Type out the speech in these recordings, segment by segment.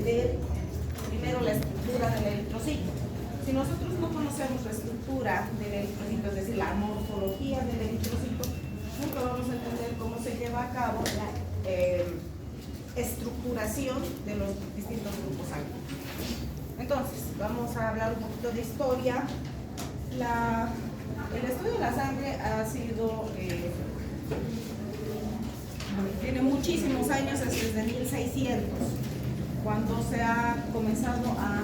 entender primero la estructura del eritrocito. Si nosotros no conocemos la estructura del eritrocito, es decir, la morfología del eritrocito, nunca vamos a entender cómo se lleva a cabo la estructuración de los distintos grupos sanguíneos. Entonces, vamos a hablar un poquito de historia. El estudio de la sangre ha sido, tiene muchísimos años, es desde 1600, cuando se ha comenzado a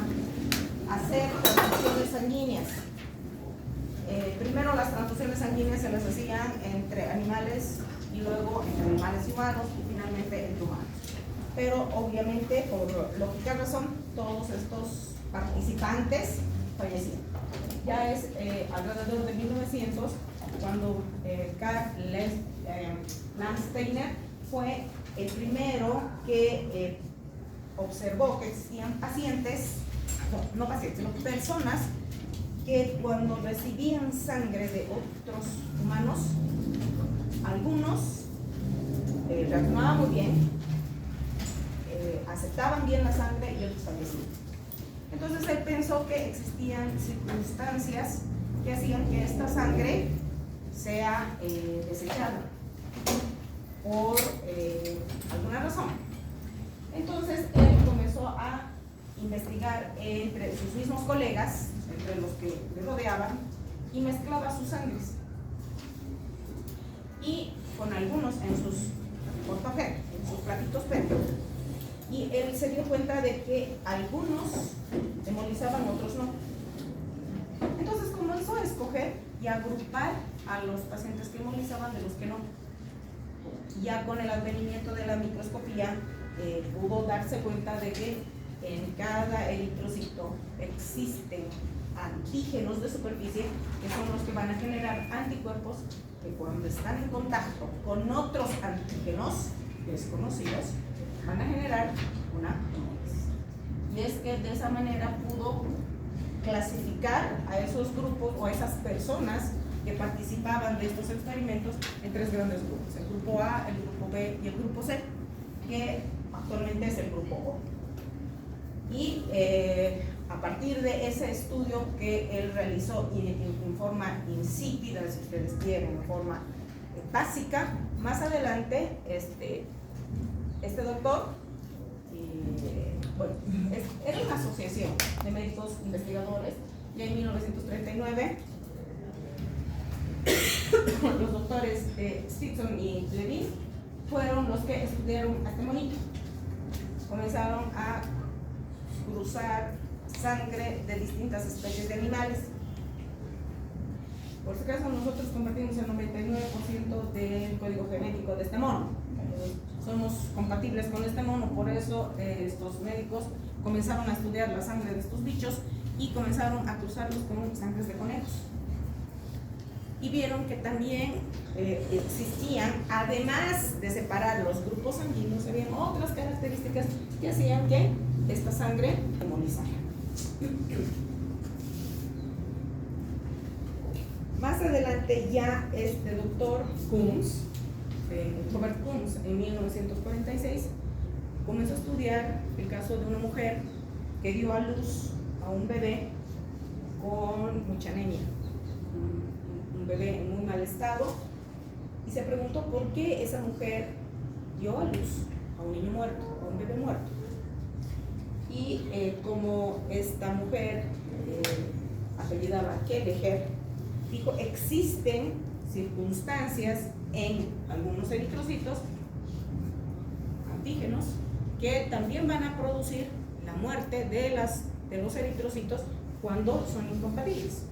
hacer transfusiones sanguíneas. Primero las transfusiones sanguíneas se las hacían entre animales y luego entre animales y humanos y finalmente entre humanos. Pero obviamente, por lógica razón, todos estos participantes fallecían. Ya es alrededor de 1900 cuando Karl Landsteiner fue el primero que observó que existían pacientes, no pacientes, sino personas que cuando recibían sangre de otros humanos, algunos reaccionaban muy bien, aceptaban bien la sangre y otros fallecían. Entonces él pensó que existían circunstancias que hacían que esta sangre sea desechada por alguna razón. Entonces él comenzó a investigar entre sus mismos colegas, entre los que le rodeaban, y mezclaba sus sangres. Y con algunos en sus portaferros, en sus platitos PET. Y él se dio cuenta de que algunos hemolizaban, otros no. Entonces comenzó a escoger y a agrupar a los pacientes que hemolizaban de los que no. Ya con el advenimiento de la microscopía pudo darse cuenta de que en cada eritrocito existen antígenos de superficie que son los que van a generar anticuerpos que cuando están en contacto con otros antígenos desconocidos van a generar una hemólisis. Y es que de esa manera pudo clasificar a esos grupos o a esas personas que participaban de estos experimentos en tres grandes grupos: el grupo A, el grupo B y el grupo C, que actualmente es el grupo O. Y a partir de ese estudio que él realizó en forma insípida, si ustedes quieren, en forma básica, más adelante este doctor, bueno, era una asociación de médicos investigadores, y en 1939 los doctores Stinson y Levin fueron los que estudiaron a este monito. Comenzaron a cruzar sangre de distintas especies de animales. Por si acaso, nosotros compartimos el 99% del código genético de este mono. Somos compatibles con este mono, por eso estos médicos comenzaron a estudiar la sangre de estos bichos y comenzaron a cruzarlos con sangres de conejos. Y vieron que también existían, además de separar los grupos sanguíneos, habían otras características que hacían que esta sangre hemolizara. Más adelante ya este doctor Kunz, Robert Kunz, en 1946 comenzó a estudiar el caso de una mujer que dio a luz a un bebé con mucha anemia, un bebé en muy mal estado, y se preguntó por qué esa mujer dio a luz a un niño muerto, a un bebé muerto. Y como esta mujer apellidaba Kelleher, dijo: existen circunstancias en algunos eritrocitos, antígenos, que también van a producir la muerte de los eritrocitos cuando son incompatibles.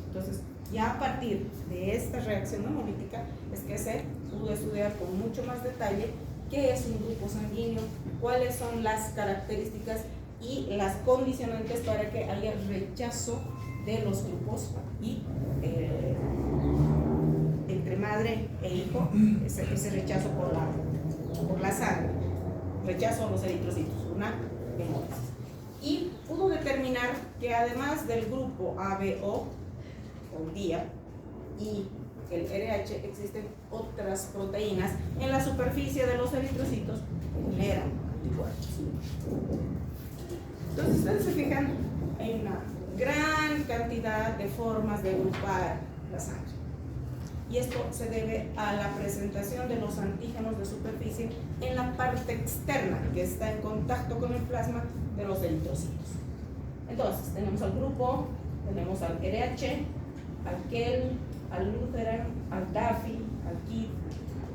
Entonces, ya a partir de esta reacción hemolítica es que se pudo estudiar con mucho más detalle qué es un grupo sanguíneo, cuáles son las características y las condicionantes para que haya rechazo de los grupos y entre madre e hijo, ese rechazo por la sangre, rechazo a los eritrocitos, una hemólisis. Y pudo determinar que además del grupo ABO, o día, y el RH, existen otras proteínas en la superficie de los eritrocitos que generan anticuerpos. Entonces, ustedes se fijan, hay una gran cantidad de formas de agrupar la sangre. Y esto se debe a la presentación de los antígenos de superficie en la parte externa que está en contacto con el plasma de los eritrocitos. Entonces, tenemos al grupo, tenemos al RH, al KEL, al Lutheran, al Duffy, al Kidd,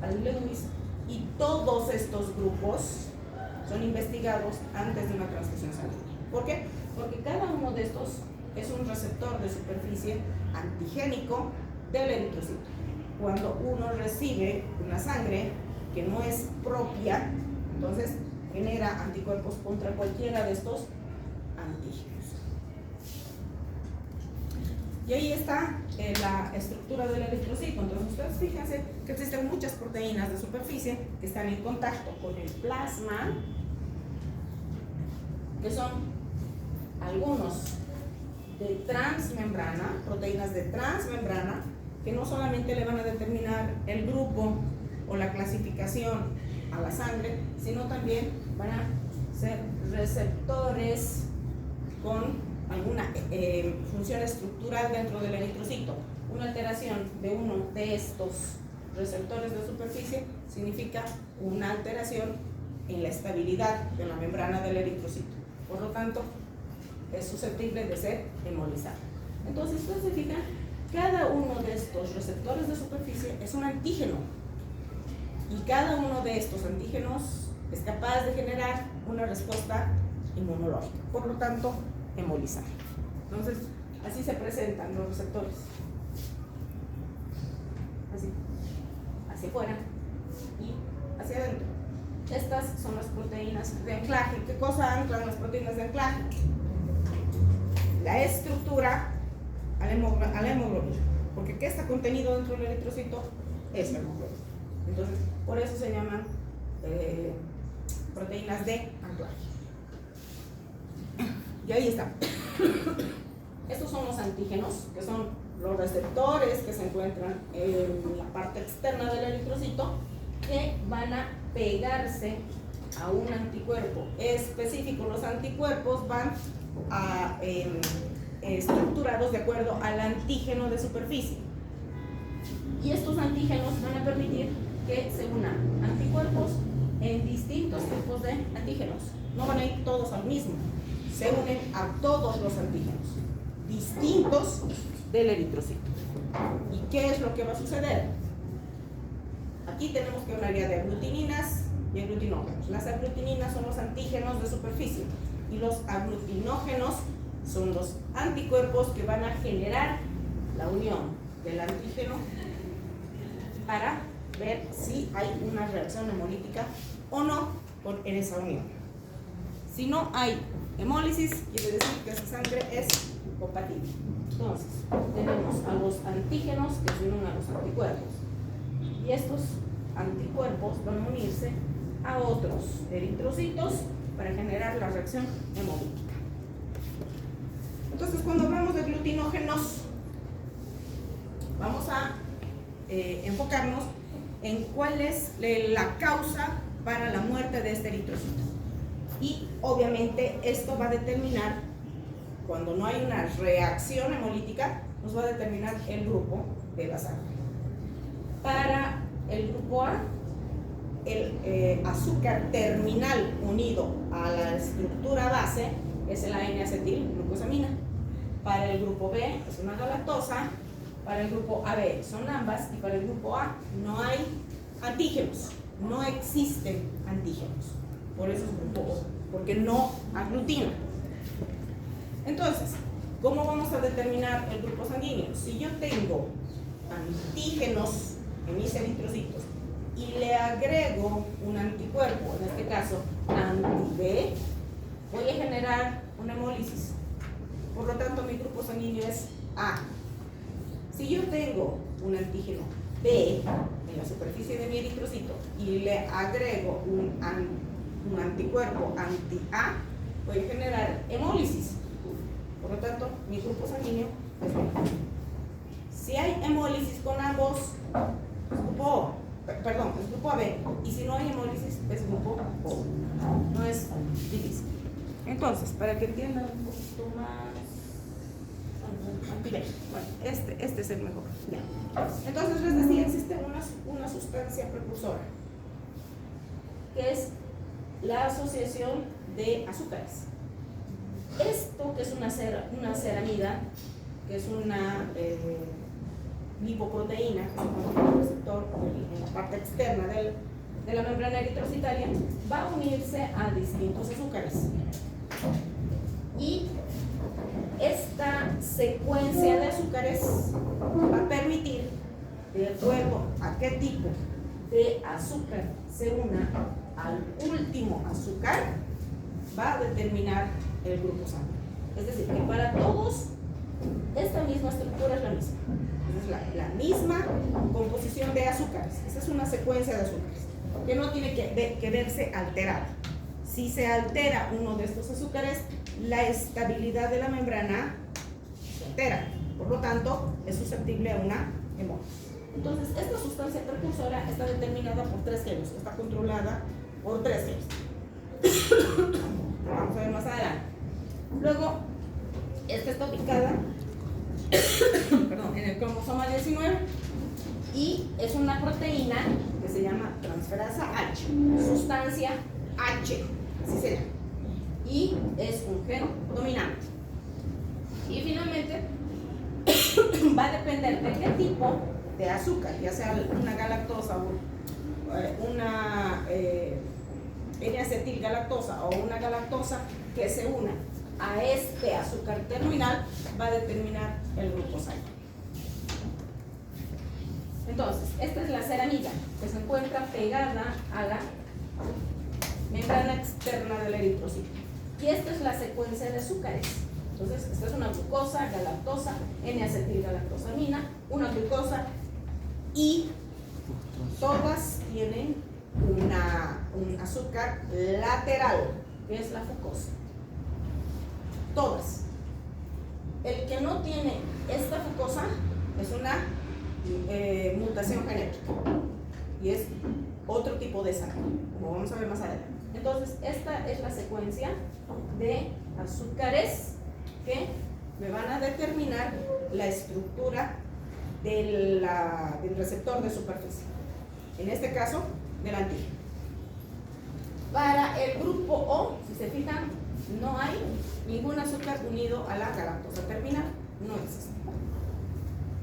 al Lewis, y todos estos grupos son investigados antes de una transfusión sanguínea. ¿Por qué? Porque cada uno de estos es un receptor de superficie antigénico del eritrocito. Cuando uno recibe una sangre que no es propia, entonces genera anticuerpos contra cualquiera de estos antígenos. Y ahí está la estructura del eritrocito. Entonces ustedes fíjense que existen muchas proteínas de superficie que están en contacto con el plasma, que son algunos de transmembrana, proteínas de transmembrana, que no solamente le van a determinar el grupo o la clasificación a la sangre, sino también van a ser receptores con alguna función estructural dentro del eritrocito. Una alteración de uno de estos receptores de superficie significa una alteración en la estabilidad de la membrana del eritrocito. Por lo tanto, es susceptible de ser hemolizado. Entonces, ustedes se fijan, cada uno de estos receptores de superficie es un antígeno. Y cada uno de estos antígenos es capaz de generar una respuesta inmunológica. Por lo tanto, hemolizar. Entonces, así se presentan los receptores. Así. Hacia afuera y hacia adentro. Estas son las proteínas de anclaje. ¿Qué cosa anclan las proteínas de anclaje? La estructura a la hemoglobina. Porque ¿qué está contenido dentro del eritrocito? Es la hemoglobina. Entonces, por eso se llaman proteínas de anclaje. Y ahí está. Estos son los antígenos, que son los receptores que se encuentran en la parte externa del eritrocito, que van a pegarse a un anticuerpo específico. Los anticuerpos van estructurados de acuerdo al antígeno de superficie. Y estos antígenos van a permitir que se unan anticuerpos en distintos tipos de antígenos. No van a ir todos al mismo. Se unen a todos los antígenos distintos del eritrocito. ¿Y qué es lo que va a suceder? Aquí tenemos que hablar ya de aglutininas y aglutinógenos. Las aglutininas son los antígenos de superficie y los aglutinógenos son los anticuerpos que van a generar la unión del antígeno para ver si hay una reacción hemolítica o no en esa unión. Si no hay hemólisis, quiere decir que esa sangre es compatible. Entonces, tenemos a los antígenos que se unen a los anticuerpos. Y estos anticuerpos van a unirse a otros eritrocitos para generar la reacción hemolítica. Entonces, cuando hablamos de aglutinógenos, vamos a enfocarnos en cuál es la causa para la muerte de este eritrocito. Y obviamente esto va a determinar, cuando no hay una reacción hemolítica, nos va a determinar el grupo de la sangre. Para el grupo A, el azúcar terminal unido a la estructura base es el N-acetilglucosamina. Para el grupo B es una galactosa. Para el grupo AB son ambas. Y para el grupo A no hay antígenos, no existen antígenos. Por eso es grupo O, porque no aglutina. Entonces, ¿cómo vamos a determinar el grupo sanguíneo? Si yo tengo antígenos en mis eritrocitos y le agrego un anticuerpo, en este caso anti-B, voy a generar una hemólisis. Por lo tanto, mi grupo sanguíneo es A. Si yo tengo un antígeno B en la superficie de mi eritrocito y le agrego un anticuerpo anti-A, voy a generar hemólisis. Por lo tanto, mi grupo sanguíneo es B. Si hay hemólisis con ambos, es grupo O. Perdón, es grupo AB. Y si no hay hemólisis, es grupo O. No Entonces, para que entiendan un poquito más, bueno, este es el mejor. Ya. Entonces les decía, existe una sustancia precursora, que es la asociación de azúcares. Esto, que es una ceramida, que es una lipoproteína, que se encuentra en el receptor en la parte externa de la membrana eritrocitaria, va a unirse a distintos azúcares. Y esta secuencia de azúcares va a permitir, de acuerdo a qué tipo de azúcar se una al último azúcar, va a determinar el grupo sanguíneo. Es decir, que para todos esta misma estructura es la misma. Es la misma composición de azúcares. Esa es una secuencia de azúcares que no tiene que verse alterada. Si se altera uno de estos azúcares, la estabilidad de la membrana se altera. Por lo tanto, es susceptible a una hemólisis. Entonces, esta sustancia precursora está determinada por 3 genes, está controlada por 3 genes. Vamos a ver más adelante. Luego, esta está ubicada en el cromosoma 19 y es una proteína que se llama transferasa H, sustancia H, así se llama, y es un gen dominante. Y finalmente, va a depender de qué tipo de azúcar, ya sea una galactosa o una N-acetilgalactosa o una galactosa que se una a este azúcar terminal, va a determinar el grupo sanguíneo. Entonces, esta es la ceramida que se encuentra pegada a la membrana externa del eritrocito. Y esta es la secuencia de azúcares. Entonces, esta es una glucosa, galactosa, N-acetilgalactosamina, una glucosa, y todas tienen un azúcar lateral, que es la fructosa. Todas. El que no tiene esta fructosa es una mutación genética y es otro tipo de sangre, como vamos a ver más adelante. Entonces, esta es la secuencia de azúcares que me van a determinar la estructura del receptor de superficie, en este caso del antígeno. Para el grupo O, si se fijan, no hay ningún azúcar unido a la galactosa terminal, no existe.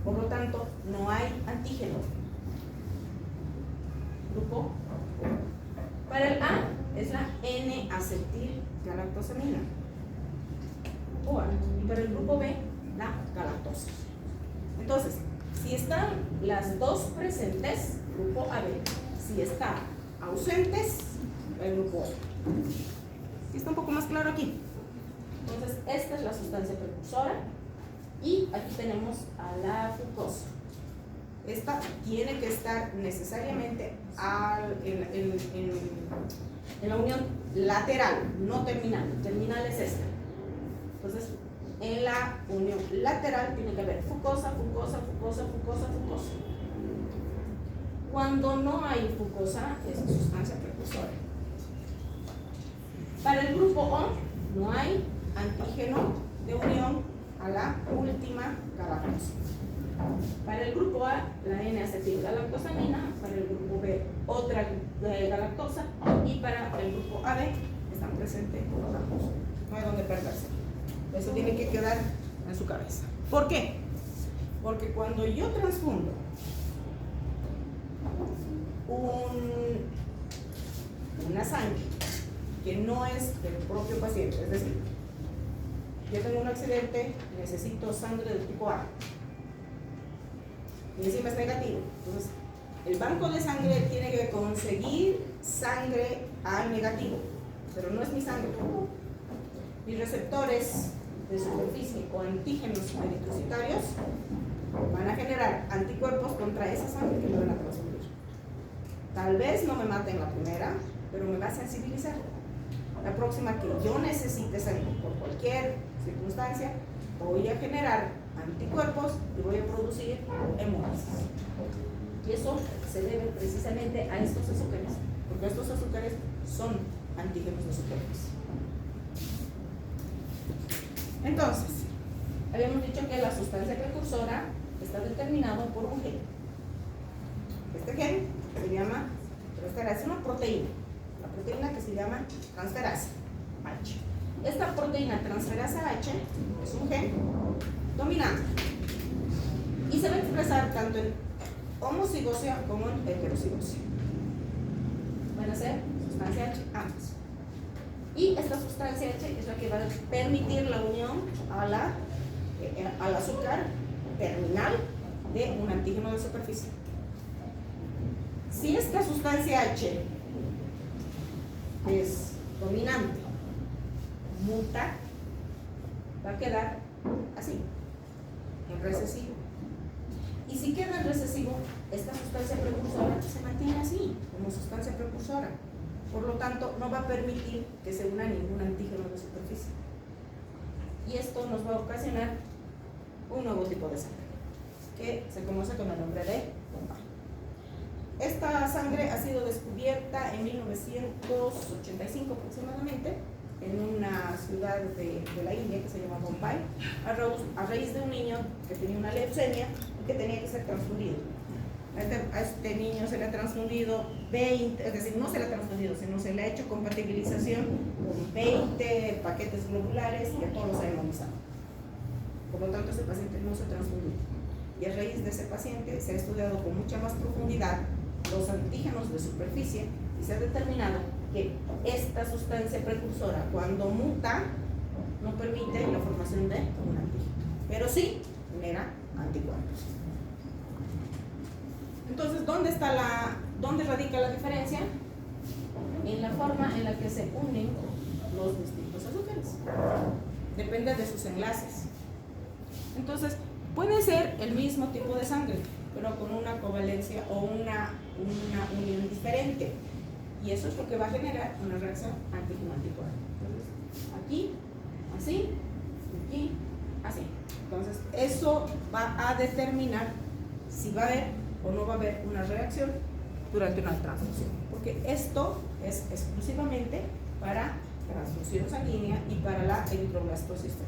Por lo tanto, no hay antígeno. Grupo O. Para el A es la N-acetilgalactosamina. Y para el grupo B, la galactosa. Entonces, si están las dos presentes, grupo AB. Si están ausentes, el grupo O. Está un poco más claro aquí. Entonces, esta es la sustancia precursora y aquí tenemos a la fructosa. Esta tiene que estar necesariamente en la unión lateral, no terminal. Terminal es esta. Entonces, en la unión lateral tiene que haber fructosa, fructosa, fructosa, fructosa, fructosa. Cuando no hay fructosa, es sustancia precursora. Para el grupo O, no hay antígeno de unión a la última galactosa. Para el grupo A, la N-acetilgalactosamina. Para el grupo B, otra galactosa. Y para el grupo AB, están presentes los galactosa. No hay donde perderse. Eso tiene que quedar en su cabeza. ¿Por qué? Porque cuando yo transfundo una sangre que no es del propio paciente, es decir, yo tengo un accidente, necesito sangre del tipo A y encima es negativo, entonces el banco de sangre tiene que conseguir sangre A negativo, pero no es mi sangre. Mis receptores de superficie o antígenos eritrocitarios van a generar anticuerpos contra esa sangre que me van a transfundir. Tal vez no me maten la primera, pero me va a sensibilizar. La próxima que yo necesite sangre por cualquier circunstancia, voy a generar anticuerpos y voy a producir hemólisis. Y eso se debe precisamente a estos azúcares, porque estos azúcares son antígenos de superficie. Entonces, habíamos dicho que la sustancia precursora está determinado por un gen. Este gen se llama transferasa, es una proteína. La proteína que se llama transferasa H. Esta proteína transferasa H es un gen dominante y se va a expresar tanto en homocigosia como en heterocigosia. Van a ser sustancia H ambas. Y esta sustancia H es la que va a permitir la unión al azúcar terminal de un antígeno de superficie. Si esta sustancia H es dominante, muta, va a quedar así, en recesivo. Y si queda en recesivo, esta sustancia precursora se mantiene así, como sustancia precursora. Por lo tanto, no va a permitir que se una ningún antígeno de superficie. Y esto nos va a ocasionar un nuevo tipo de sangre, que se conoce con el nombre de Bombay. Esta sangre ha sido descubierta en 1985 aproximadamente, en una ciudad de la India que se llama Bombay, a raíz de un niño que tenía una leucemia y que tenía que ser transfundido. A este niño se le ha transfundido 20, es decir, no se le ha transfundido, sino se le ha hecho compatibilización con 20 paquetes globulares y a todos los ha inmunizado. Por lo tanto, ese paciente no se transfundió. Y a raíz de ese paciente se ha estudiado con mucha más profundidad los antígenos de superficie y se ha determinado que esta sustancia precursora, cuando muta, no permite la formación de un antígeno, pero sí genera anticuerpos. Entonces, ¿dónde radica la diferencia? En la forma en la que se unen los distintos azúcares. Depende de sus enlaces. Entonces, puede ser el mismo tipo de sangre, pero con una covalencia o una unión diferente. Y eso es lo que va a generar una reacción antígeno-anticuerpo. Entonces, aquí, así, aquí, así. Entonces, eso va a determinar si va a haber o no va a haber una reacción durante una transfusión. Porque esto es exclusivamente para transfusión sanguínea y para la eritroblastosis fetal.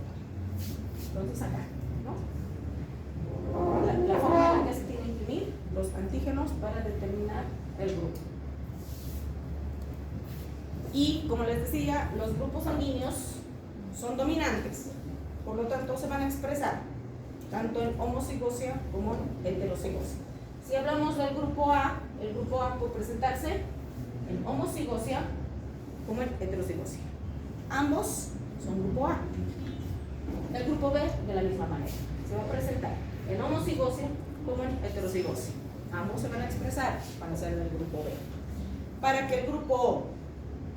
Entonces, acá, ¿no? La forma en la que se tienen que unir los antígenos para determinar el grupo. Y como les decía, los grupos sanguíneos son dominantes, por lo tanto se van a expresar tanto en homocigosia como en heterocigosia. Si hablamos del grupo A, el grupo A puede presentarse en homocigosia como en heterocigosia. Ambos son grupo A. El grupo B, de la misma manera, se va a presentar en homocigosia como en heterocigosia. Ambos se van a expresar, van a ser del grupo B. Para que el grupo O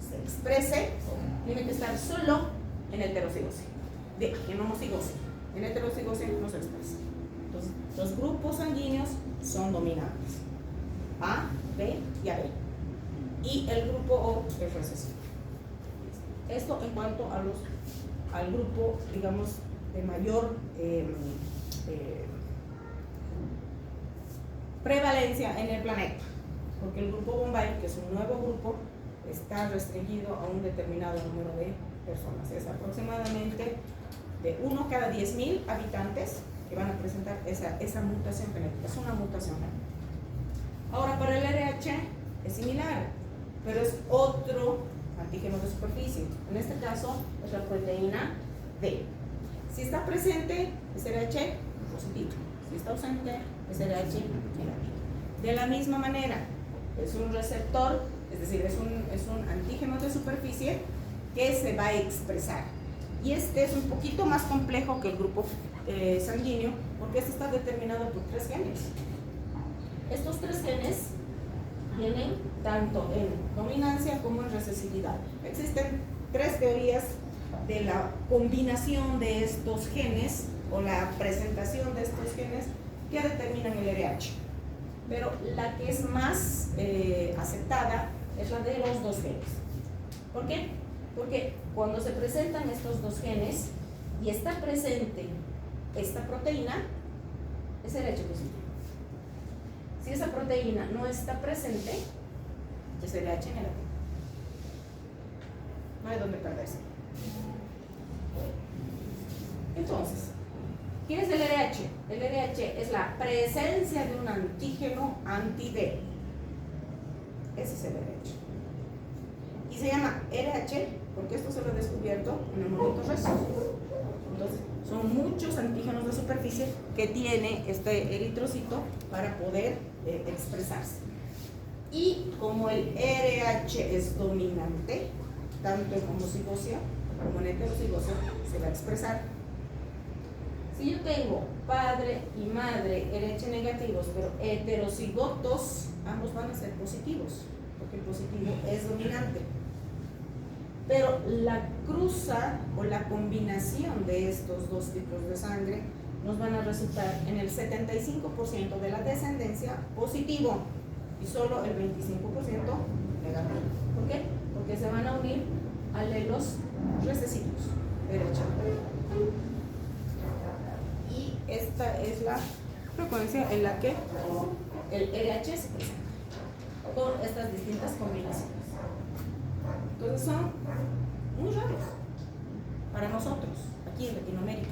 se exprese, tiene que estar solo en heterocigosia, en homocigosia. En heterocigosia no se expresa. Entonces, los grupos sanguíneos son dominantes, A, B y AB. Y el grupo O es recesivo. Esto en cuanto al grupo, digamos, de mayor prevalencia en el planeta, porque el grupo Bombay, que es un nuevo grupo, está restringido a un determinado número de personas. Es aproximadamente de 1 cada 10.000 habitantes que van a presentar esa mutación genética. Es una mutación genética. Ahora, para el RH es similar, pero es otro antígeno de superficie. En este caso es la proteína D. Si está presente, es RH positivo. Si está ausente, es RH negativo. De la misma manera, es un receptor, es decir, es un antígeno de superficie que se va a expresar. Y este es un poquito más complejo que el grupo sanguíneo, porque este está determinado por 3 genes. Estos 3 genes vienen tanto en dominancia como en recesividad. Existen 3 teorías de la combinación de estos genes o la presentación de estos genes que determinan el RH. Pero la que es más aceptada es la de los 2 genes. ¿Por qué? Porque cuando se presentan estos 2 genes y está presente esta proteína, es RH positivo. Si esa proteína no está presente, es RH negativo. No hay dónde perderse. Entonces, ¿qué es el RH? El RH es la presencia de un antígeno anti-D. Ese es el RH. Y se llama RH porque esto se lo he descubierto en el monito reso. Entonces, son muchos antígenos de superficie que tiene este eritrocito para poder expresarse. Y como el RH es dominante, tanto en homocigosia como en heterocigosia, se va a expresar. Si yo tengo padre y madre RH negativos, pero heterocigotos, ambos van a ser positivos, porque el positivo es dominante. Pero la cruza o la combinación de estos dos tipos de sangre nos van a resultar en el 75% de la descendencia positivo y solo el 25% negativo. ¿Por qué? Porque se van a unir alelos recesivos, derecha. Y esta es la frecuencia en la que el RH se presenta con estas distintas combinaciones. Entonces son muy raros para nosotros, aquí en Latinoamérica,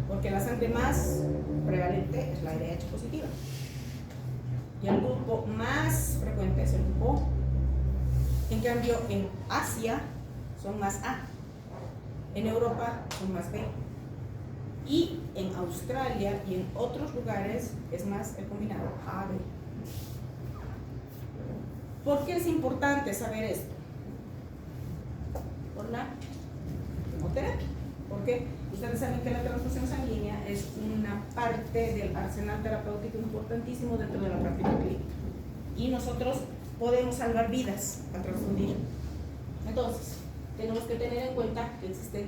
porque la sangre más prevalente es la RH positiva. Y el grupo más frecuente es el grupo O. En cambio, en Asia son más A, en Europa son más B, y en Australia y en otros lugares es más el combinado A-B. ¿Por qué es importante saber esto? Por la quimioterapia. Porque ustedes saben que la transfusión sanguínea es una parte del arsenal terapéutico importantísimo dentro de la práctica clínica. Y nosotros podemos salvar vidas al transfundir. Entonces, tenemos que tener en cuenta que existen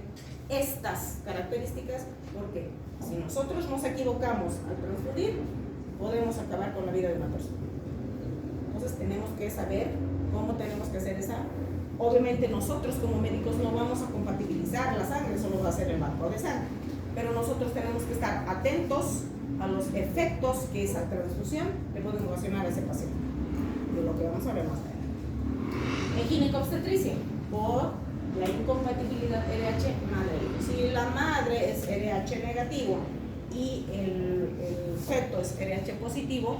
estas características, porque si nosotros nos equivocamos al transfundir, podemos acabar con la vida de una persona. Entonces, tenemos que saber cómo tenemos que hacer esa. Obviamente nosotros como médicos no vamos a compatibilizar la sangre, solo va a ser el banco de sangre, pero nosotros tenemos que estar atentos a los efectos que esa transfusión le puede ocasionar a ese paciente, de lo que vamos a ver más adelante. En ginecobstetricia, por la incompatibilidad RH madre. Si la madre es RH negativo y el feto es RH positivo,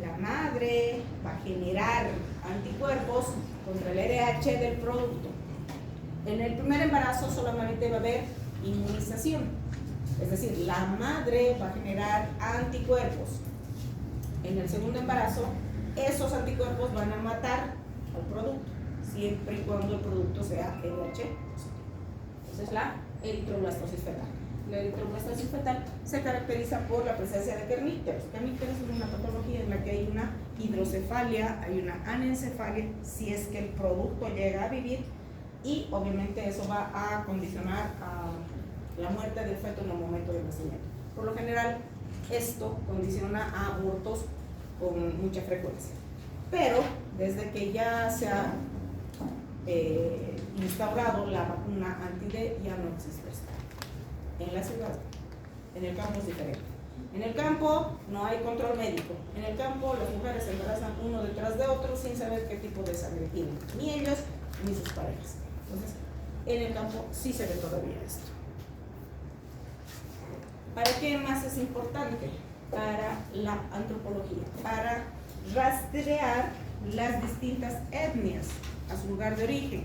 la madre va a generar anticuerpos contra el RH del producto. En el primer embarazo solamente va a haber inmunización, es decir, la madre va a generar anticuerpos. En el segundo embarazo, esos anticuerpos van a matar al producto, siempre y cuando el producto sea RH positivo. Esa es la eritroblastosis fetal. La eritroblastosis fetal se caracteriza por la presencia de kernípteros. Kernípteros es una patología en la que hay una hidrocefalia, hay una anencefalia, si es que el producto llega a vivir, y obviamente eso va a condicionar a la muerte del feto en el momento del nacimiento. Por lo general, esto condiciona a abortos con mucha frecuencia. Pero desde que ya se ha instaurado la vacuna anti-D, ya no existe esto. En la ciudad, en el campo es diferente. En el campo no hay control médico. En el campo las mujeres se embarazan uno detrás de otro sin saber qué tipo de sangre tienen, ni ellos ni sus parejas. Entonces, en el campo sí se ve todavía esto. ¿Para qué más es importante? Para la antropología, para rastrear las distintas etnias a su lugar de origen.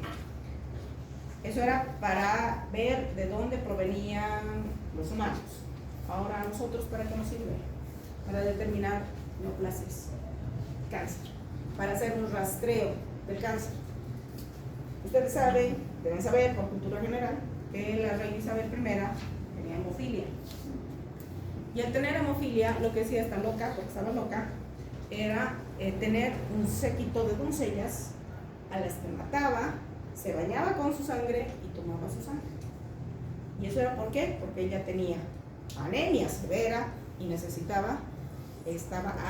Eso era para ver de dónde provenían los humanos. Ahora, ¿a nosotros para qué nos sirve? Para determinar neoplasias, cáncer, para hacer un rastreo del cáncer. Ustedes saben, deben saber por cultura general, que la reina Isabel I tenía hemofilia. Y al tener hemofilia, lo que decía esta loca, porque estaba loca, era tener un séquito de doncellas a las que mataba, se bañaba con su sangre y tomaba su sangre. ¿Y eso era por qué? Porque ella tenía anemia severa y estaba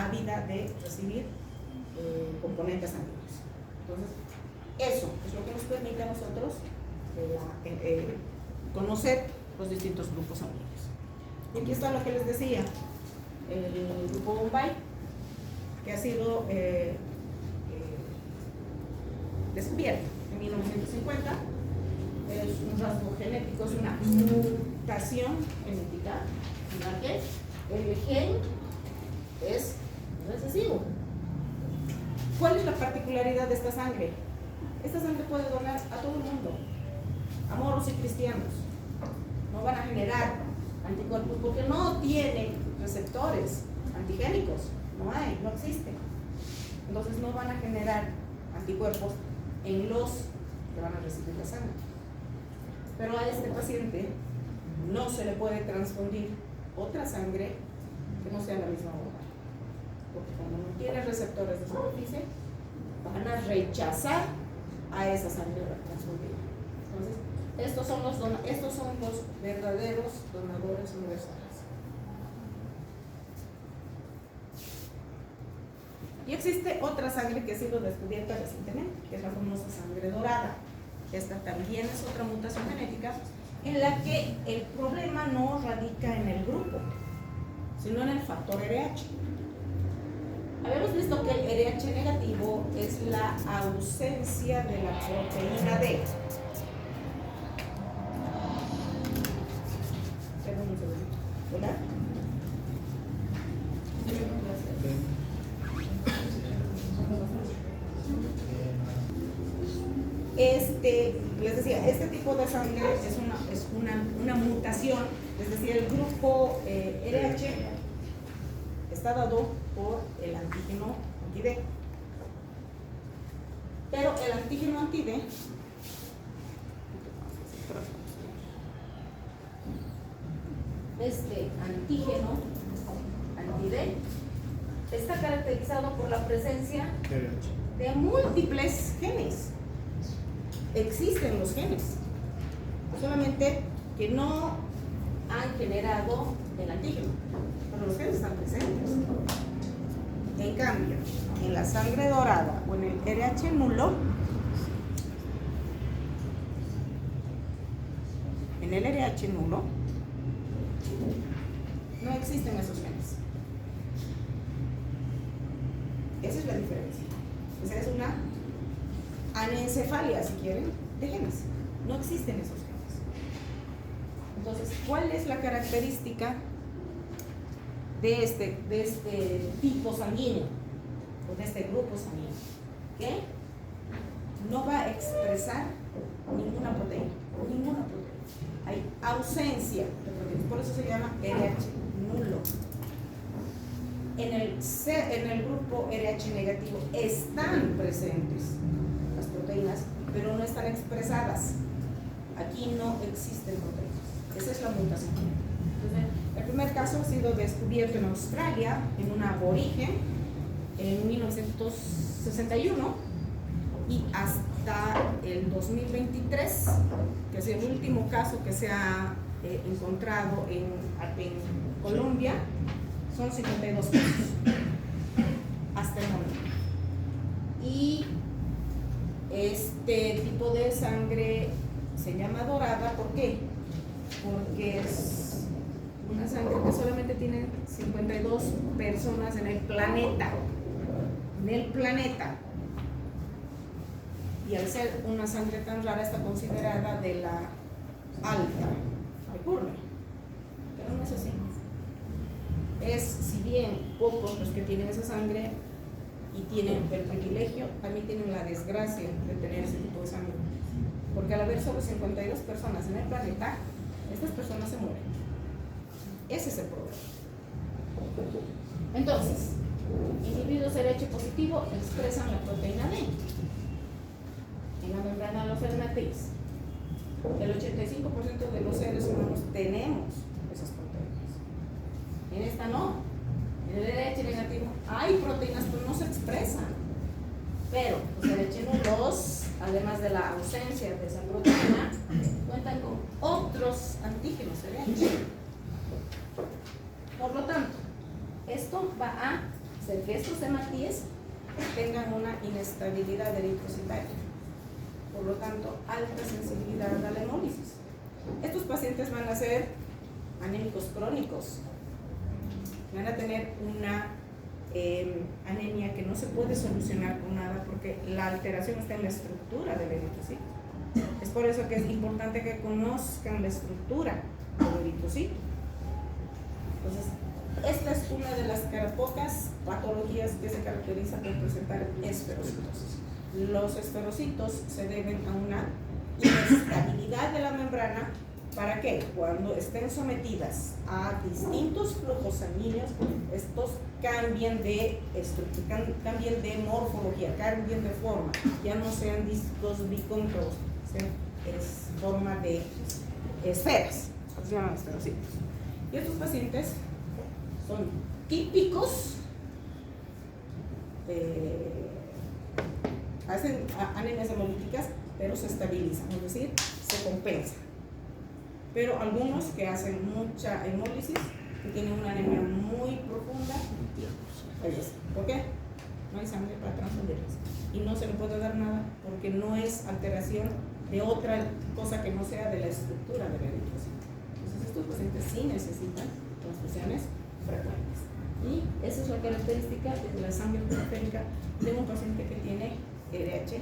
ávida de recibir componentes sanguíneos. Entonces, eso es lo que nos permite a nosotros conocer los distintos grupos sanguíneos. Y aquí está lo que les decía, el grupo Bombay, que ha sido descubierto en 1950, es un rasgo genético, es una mutación genética en la que el gen es recesivo. ¿Cuál es la particularidad de esta sangre? Esta sangre puede donar a todo el mundo, a moros y cristianos. No van a generar anticuerpos porque no tienen receptores antigénicos, no existen. Entonces no van a generar anticuerpos en los que van a recibir la sangre. Pero a este paciente no se le puede transfundir otra sangre que no sea la misma hora, porque como no tiene receptores de superficie, van a rechazar a esa sangre transfundida. Entonces, estos son los verdaderos donadores universales. Y existe otra sangre que ha sido descubierta recientemente, que es la famosa sangre dorada. Esta también es otra mutación genética en la que el problema no radica en el grupo, sino en el factor RH. Habíamos visto que el RH negativo es la ausencia de la proteína D. Perdón un segundito. ¿Hola? Les decía, este tipo de sangre es una mutación, es decir, el grupo RH está dado por el antígeno anti-D. Pero el antígeno anti-D este antígeno anti-D está caracterizado por la presencia de múltiples genes. Existen los genes, solamente que no han generado el antígeno, pero los genes están presentes. En cambio, en la sangre dorada o en el RH nulo, no existen esos genes. Esa es la diferencia. Esa es una anencefalia, si quieren, de genes. No existen esos genes. Entonces, ¿cuál es la característica de este tipo sanguíneo o de este grupo sanguíneo? Que no va a expresar ninguna proteína. Hay ausencia de proteínas, por eso se llama RH nulo. En el grupo RH negativo están presentes las proteínas, pero no están expresadas. Aquí no existen proteínas. Esa es la mutación. Entonces, el primer caso ha sido descubierto en Australia, en un aborigen, en 1961, y hasta el 2023, que es el último caso que se ha encontrado en Colombia, son 52 casos hasta el momento. Y este tipo de sangre se llama dorada. ¿Por qué? Porque es una sangre que solamente tiene 52 personas en el planeta. Y al ser una sangre tan rara está considerada de la alta alcurnia. Pero no es así. Si bien pocos los que tienen esa sangre y tienen el privilegio, también tienen la desgracia de tener ese tipo de sangre. Porque al haber solo 52 personas en el planeta, estas personas se mueren. Ese es el problema. Entonces, individuos RH positivo expresan la proteína D en la membrana de los matriz. El 85% de los seres humanos tenemos esas proteínas. En esta no. En el RH negativo hay proteínas, pero no se expresan. Pero los RH nulos, además de la ausencia de esa proteína, cuentan con otros antígenos RH. Por lo tanto, esto va a hacer que estos hematíes tengan una inestabilidad eritrocitaria. Por lo tanto, alta sensibilidad a la hemólisis. Estos pacientes van a ser anémicos crónicos. Van a tener una anemia que no se puede solucionar con nada porque la alteración está en la estructura del eritrocito. Es por eso que es importante que conozcan la estructura de eritrocito. Entonces, esta es una de las pocas patologías que se caracteriza por presentar esferocitosis. Los esferocitos se deben a una inestabilidad de la membrana para que cuando estén sometidas a distintos flujos sanguíneos, estos cambien de estructura, cambien de morfología, cambien de forma, ya no sean discos bicóncavos, es forma de esferas, se llaman esferocitos. Y estos pacientes son típicos, hacen anemias hemolíticas, pero se estabilizan, es decir, se compensan. Pero algunos que hacen mucha hemólisis, que tienen una anemia muy profunda, fallece. ¿Por qué? No hay sangre para transfundirles. Y no se le puede dar nada porque no es alteración de otra cosa que no sea de la estructura del eritrocito. Entonces estos pacientes sí necesitan transfusiones frecuentes. Y esa es la característica de la sangre periférica de un paciente que tiene RH.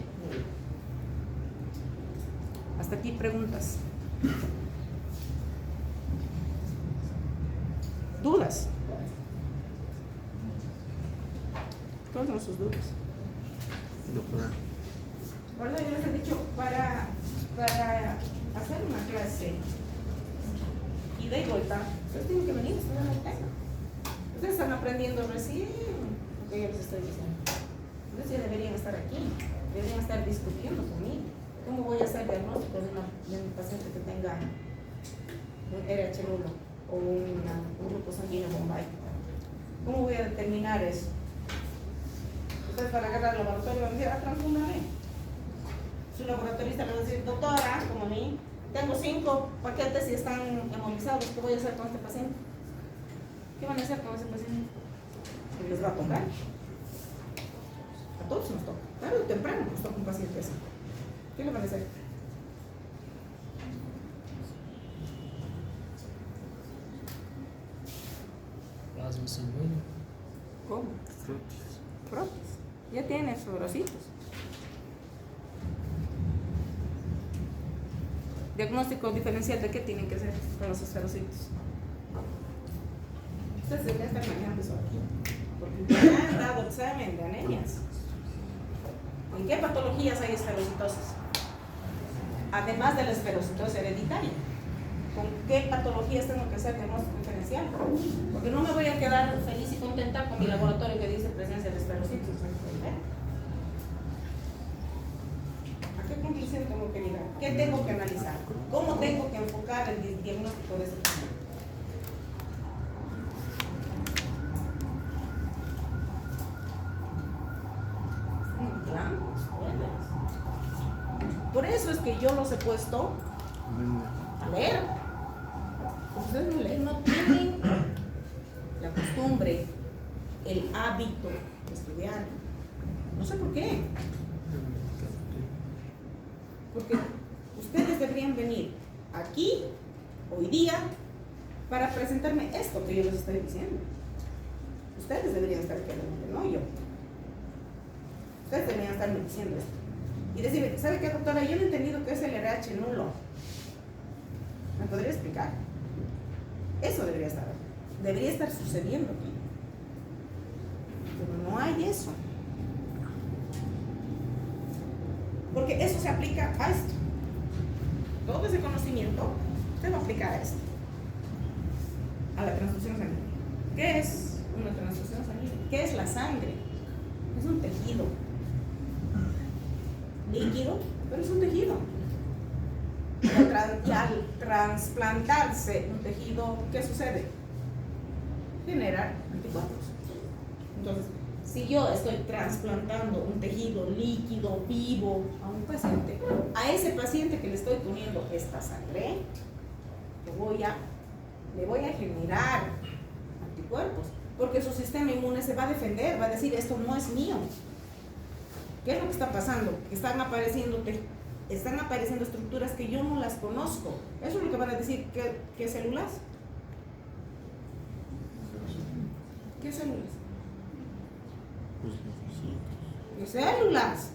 Hasta aquí preguntas. ¿Dudas? ¿Cuáles son sus dudas? Ahora yo les he dicho, para hacer una clase ida y vuelta, ustedes tienen que venir, ustedes no tengan. Ustedes están aprendiendo recién lo que yo les estoy diciendo. Ustedes ya deberían estar aquí, deberían estar discutiendo conmigo. ¿Cómo voy a hacer diagnóstico de un paciente que tenga un RH nulo o un grupo sanguíneo Bombay? ¿Cómo voy a determinar eso? Ustedes van a agarrar el laboratorio y van a decir, transfúndame. Su laboratorista le va a decir, doctora, como a mí, tengo 5 paquetes y están hemolizados, ¿qué voy a hacer con este paciente? ¿Qué van a hacer con ese paciente? ¿Qué les va a tocar? A todos nos toca. Tarde o temprano nos toca un paciente así. ¿Qué le van a hacer? Plasma sanguíneo. ¿Cómo? Frotis. Ya tiene esferocitos. Diagnóstico diferencial de qué tienen que hacer con los esferocitos. Ustedes deberían estar manejando eso aquí, porque ya han dado examen de anemias. ¿En qué patologías hay esferocitosis? Además de la esferocitosis hereditaria, ¿con qué patologías tengo que hacer diagnóstico diferencial? Porque no me voy a quedar feliz y contenta con mi laboratorio que dice presencia de esferocitos. ¿A qué conclusión tengo que llegar? ¿Qué tengo que analizar? ¿Cómo tengo que enfocar el diagnóstico de ese paciente? Por eso es que yo los he puesto a leer. Ustedes no leen, no tienen la costumbre, el hábito de estudiar. No sé por qué. Porque ustedes deberían venir aquí, hoy día, para presentarme esto que yo les estoy diciendo. Ustedes deberían estar aquí adelante, no yo. Ustedes deberían estarme diciendo esto. Y decir, ¿sabe qué, doctora? Yo no he entendido qué es el RH nulo. ¿Me podría explicar? Eso debería estar sucediendo aquí. Pero no hay eso. Porque eso se aplica a esto. Todo ese conocimiento se va a aplicar a esto. A la transfusión sanguínea. ¿Qué es una transfusión sanguínea? ¿Qué es la sangre? Es un tejido líquido, pero es un tejido. Y al trasplantarse un tejido, ¿qué sucede? Generar anticuerpos. Entonces, si yo estoy trasplantando un tejido líquido, vivo, a un paciente, a ese paciente que le estoy poniendo esta sangre, le voy a generar anticuerpos, porque su sistema inmune se va a defender, va a decir, esto no es mío. ¿Qué es lo que está pasando? Están apareciendo estructuras que yo no las conozco. Eso es lo que van a decir. ¿Qué células? ¿Qué células? ¿Qué células?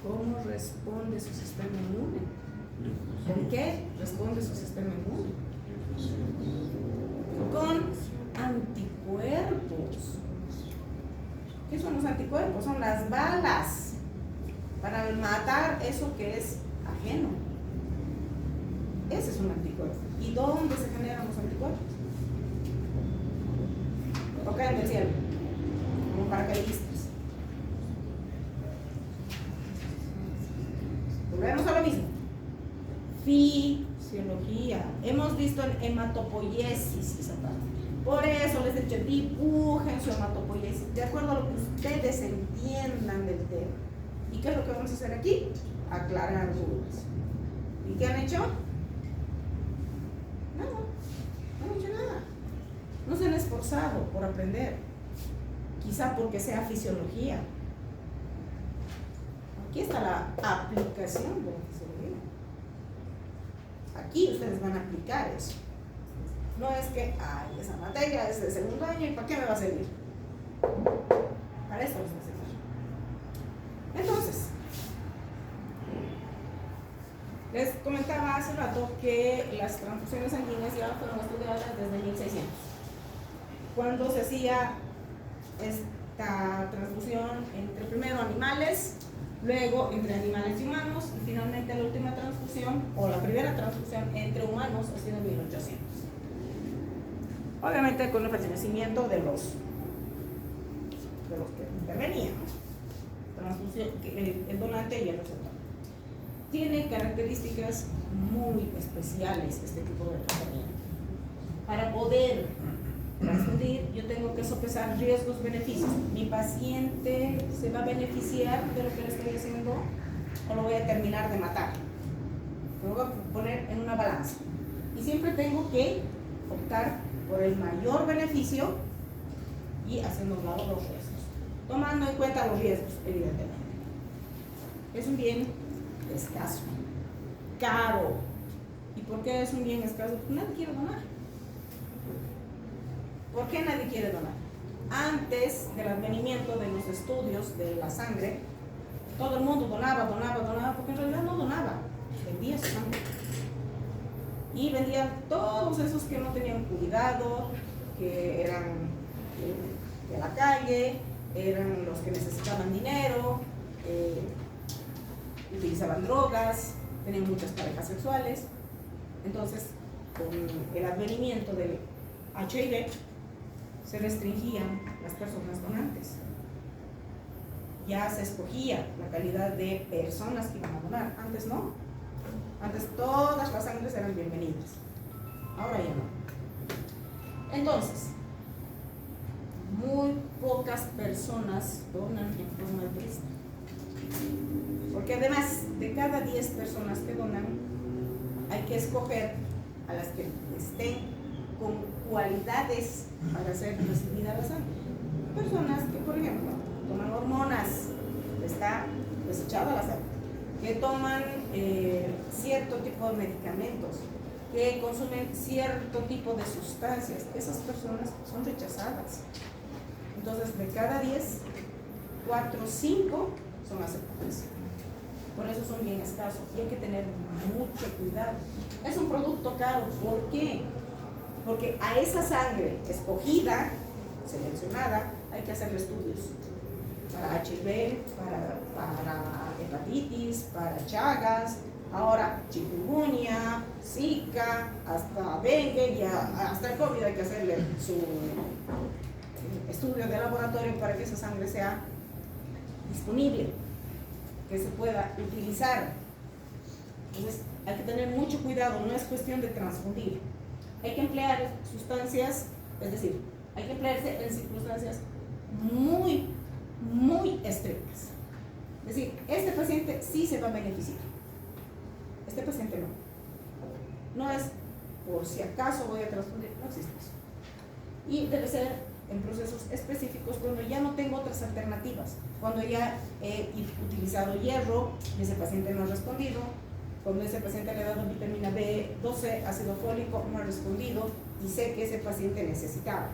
¿Cómo responde su sistema inmune? ¿Con qué responde su sistema inmune? Con anticuerpos. ¿Qué son los anticuerpos? Son las balas para matar eso que es ajeno. Ese es un anticuerpo. ¿Y dónde se generan los anticuerpos? O caen del cielo, como paracaidistas. Volvemos a lo mismo. Fisiología. Hemos visto en hematopoiesis esa parte. Por eso les he dicho, dibujen su hematopoiesis, de acuerdo a lo que ustedes entiendan del tema. ¿Y qué es lo que vamos a hacer aquí? Aclarar dudas. ¿Y qué han hecho? Nada. No han hecho nada. No se han esforzado por aprender. Quizá porque sea fisiología. Aquí está la aplicación de la fisiología. Aquí ustedes van a aplicar eso. No es que, ay, esa materia es de segundo año y ¿para qué me va a servir? Para esto les va a servir. Entonces, les comentaba hace rato que las transfusiones sanguíneas ya fueron estudiadas desde 1600. Cuando se hacía esta transfusión entre primero animales, luego entre animales y humanos, y finalmente la última transfusión, o la primera transfusión entre humanos, ha sido en 1800. Obviamente con el fallecimiento de los que intervenían, transfusión, el donante y el receptor. Tiene características muy especiales este tipo de tratamiento. Para poder transfundir, yo tengo que sopesar riesgos-beneficios. ¿Mi paciente se va a beneficiar de lo que le estoy haciendo o lo voy a terminar de matar? Lo voy a poner en una balanza. Y siempre tengo que optar por el mayor beneficio y haciendo un lado los riesgos, tomando en cuenta los riesgos, evidentemente. Es un bien escaso, caro. ¿Y por qué es un bien escaso? Porque nadie quiere donar. ¿Por qué nadie quiere donar? Antes del advenimiento de los estudios de la sangre, todo el mundo donaba, porque en realidad no donaba, vendía su sangre. Y vendían todos esos que no tenían cuidado, que eran de la calle, eran los que necesitaban dinero, utilizaban drogas, tenían muchas parejas sexuales. Entonces, con el advenimiento del HIV, se restringían las personas donantes. Ya se escogía la calidad de personas que iban a donar. Antes no. Antes todas las sangres eran bienvenidas. Ahora ya no. Entonces, muy pocas personas donan en forma altruista. Porque además de cada 10 personas que donan, hay que escoger a las que estén con cualidades para ser recibida la sangre. Personas que, por ejemplo, toman hormonas, está desechada la sangre, que toman cierto tipo de medicamentos, que consumen cierto tipo de sustancias, esas personas son rechazadas. Entonces, de cada 10, 4 o 5 son aceptadas. Por eso son bien escasos y hay que tener mucho cuidado. Es un producto caro. ¿Por qué? Porque a esa sangre escogida, seleccionada, hay que hacerle estudios para HIV, para hepatitis, para Chagas, ahora chikungunya, Zika, hasta dengue y hasta el COVID hay que hacerle su estudio de laboratorio para que esa sangre sea disponible, que se pueda utilizar. Entonces hay que tener mucho cuidado, no es cuestión de transfundir. Hay que emplear sustancias, es decir, hay que emplearse en circunstancias muy, muy estrictas. Es decir, este paciente sí se va a beneficiar, este paciente no. No es por si acaso voy a transfundir, no existe eso. Y debe ser en procesos específicos cuando ya no tengo otras alternativas, cuando ya he utilizado hierro y ese paciente no ha respondido, cuando ese paciente le he dado vitamina B12, ácido fólico, no ha respondido y sé que ese paciente necesitaba.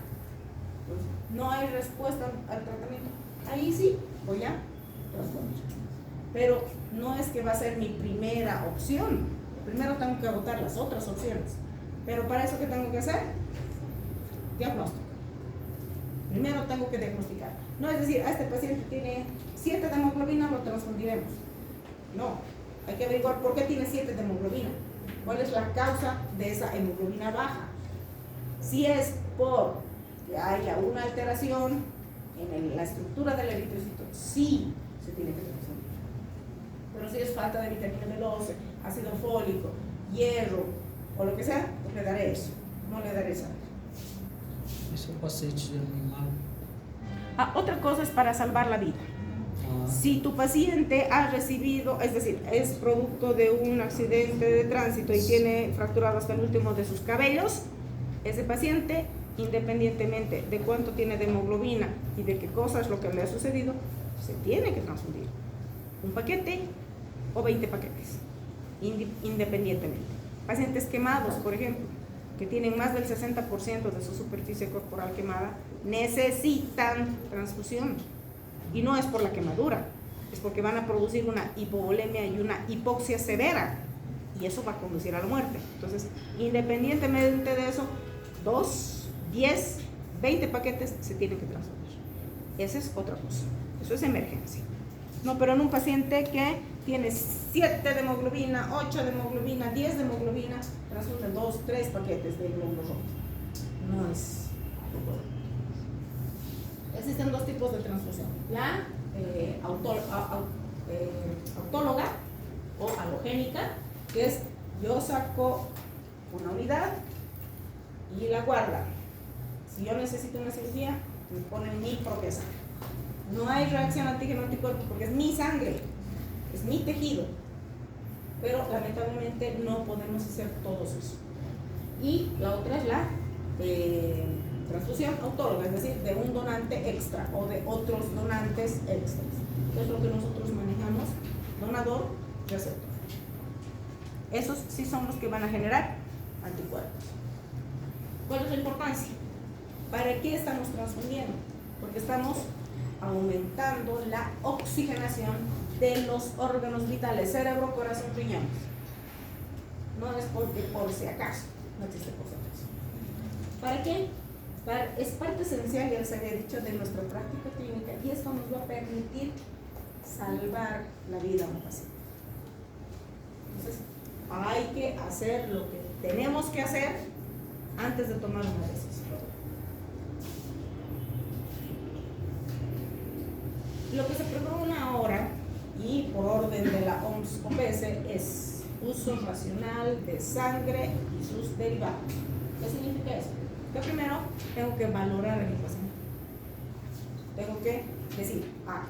Entonces, no hay respuesta al tratamiento. Ahí sí voy a transfundir. pero no es que va a ser mi primera opción. Primero tengo que agotar las otras opciones. Pero para eso, ¿qué tengo que hacer? Diagnóstico. Primero tengo que diagnosticar. No es decir, a este paciente tiene 7 de hemoglobina, lo transfundiremos. No, hay que averiguar por qué tiene 7 de hemoglobina. ¿Cuál es la causa de esa hemoglobina baja? Si es por que haya una alteración en la estructura del eritrocito, sí se tiene que transfundir. Pero si es falta de vitamina B12, ácido fólico, hierro o lo que sea, pues le daré eso, no le daré sangre. Isso é um paciente animal. Otra cosa es para salvar la vida. Si tu paciente ha recibido, es decir, es producto de un accidente de tránsito y tiene fracturado hasta el último de sus cabellos, ese paciente, independientemente de cuánto tiene de hemoglobina y de qué cosa es lo que le ha sucedido, se tiene que transfundir. Un paquete o 20 paquetes, independientemente. Pacientes quemados, por ejemplo, que tienen más del 60% de su superficie corporal quemada, necesitan transfusión. Y no es por la quemadura, es porque van a producir una hipovolemia y una hipoxia severa. Y eso va a conducir a la muerte. Entonces, independientemente de eso, 2, 10, 20 paquetes se tienen que transfundir. Esa es otra cosa. Eso es emergencia. No, pero en un paciente que tiene 7 de hemoglobina, 8 de hemoglobina, 10 de hemoglobina, transfunden 2, 3 paquetes de glóbulos rojos. No es. Existen 2 tipos de transfusión. La autóloga o halogénica, que es yo saco una unidad y la guardan. Si yo necesito una cirugía, me ponen mi propia sangre. No hay reacción antígeno-anticuerpo porque es mi sangre, es mi tejido. Pero lamentablemente no podemos hacer todo eso. Y la otra es la transfusión autóloga, es decir, de un donante extra o de otros donantes extras. Es lo que nosotros manejamos, donador, receptor. Esos sí son los que van a generar anticuerpos. ¿Cuál es la importancia? ¿Para qué estamos transfundiendo? Porque estamos aumentando la oxigenación de los órganos vitales, cerebro, corazón, riñones. No es porque por si acaso, no existe por si acaso. ¿Para qué? Es parte esencial, ya les había dicho, de nuestra práctica clínica, y esto nos va a permitir salvar la vida a un paciente. Entonces, hay que hacer lo que tenemos que hacer antes de tomar una decisión. Lo que se propone ahora, y por orden de la OMS-OPS, es uso racional de sangre y sus derivados. ¿Qué significa eso? Que primero tengo que valorar a mi paciente. Tengo que decir,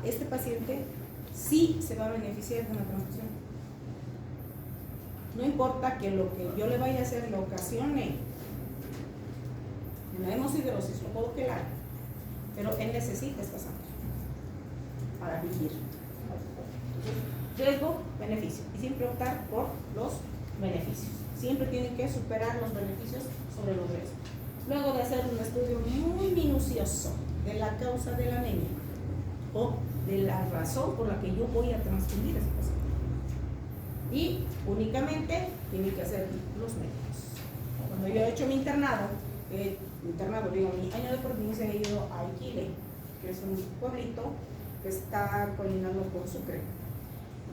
este paciente sí se va a beneficiar de una transfusión. No importa que lo que yo le vaya a hacer lo ocasione una hemosiderosis, lo puedo quelar, pero él necesita esta sangre para vivir. Riesgo, beneficio, y siempre optar por los beneficios. Siempre tienen que superar los beneficios sobre los riesgos. Luego de hacer un estudio muy minucioso de la causa de la anemia o de la razón por la que yo voy a transfundir a ese paciente. Y únicamente tienen que hacer los médicos. Cuando yo he hecho mi internado, mi año de provincia, he ido a Iquile, que es un pueblito que está colinando con Sucre,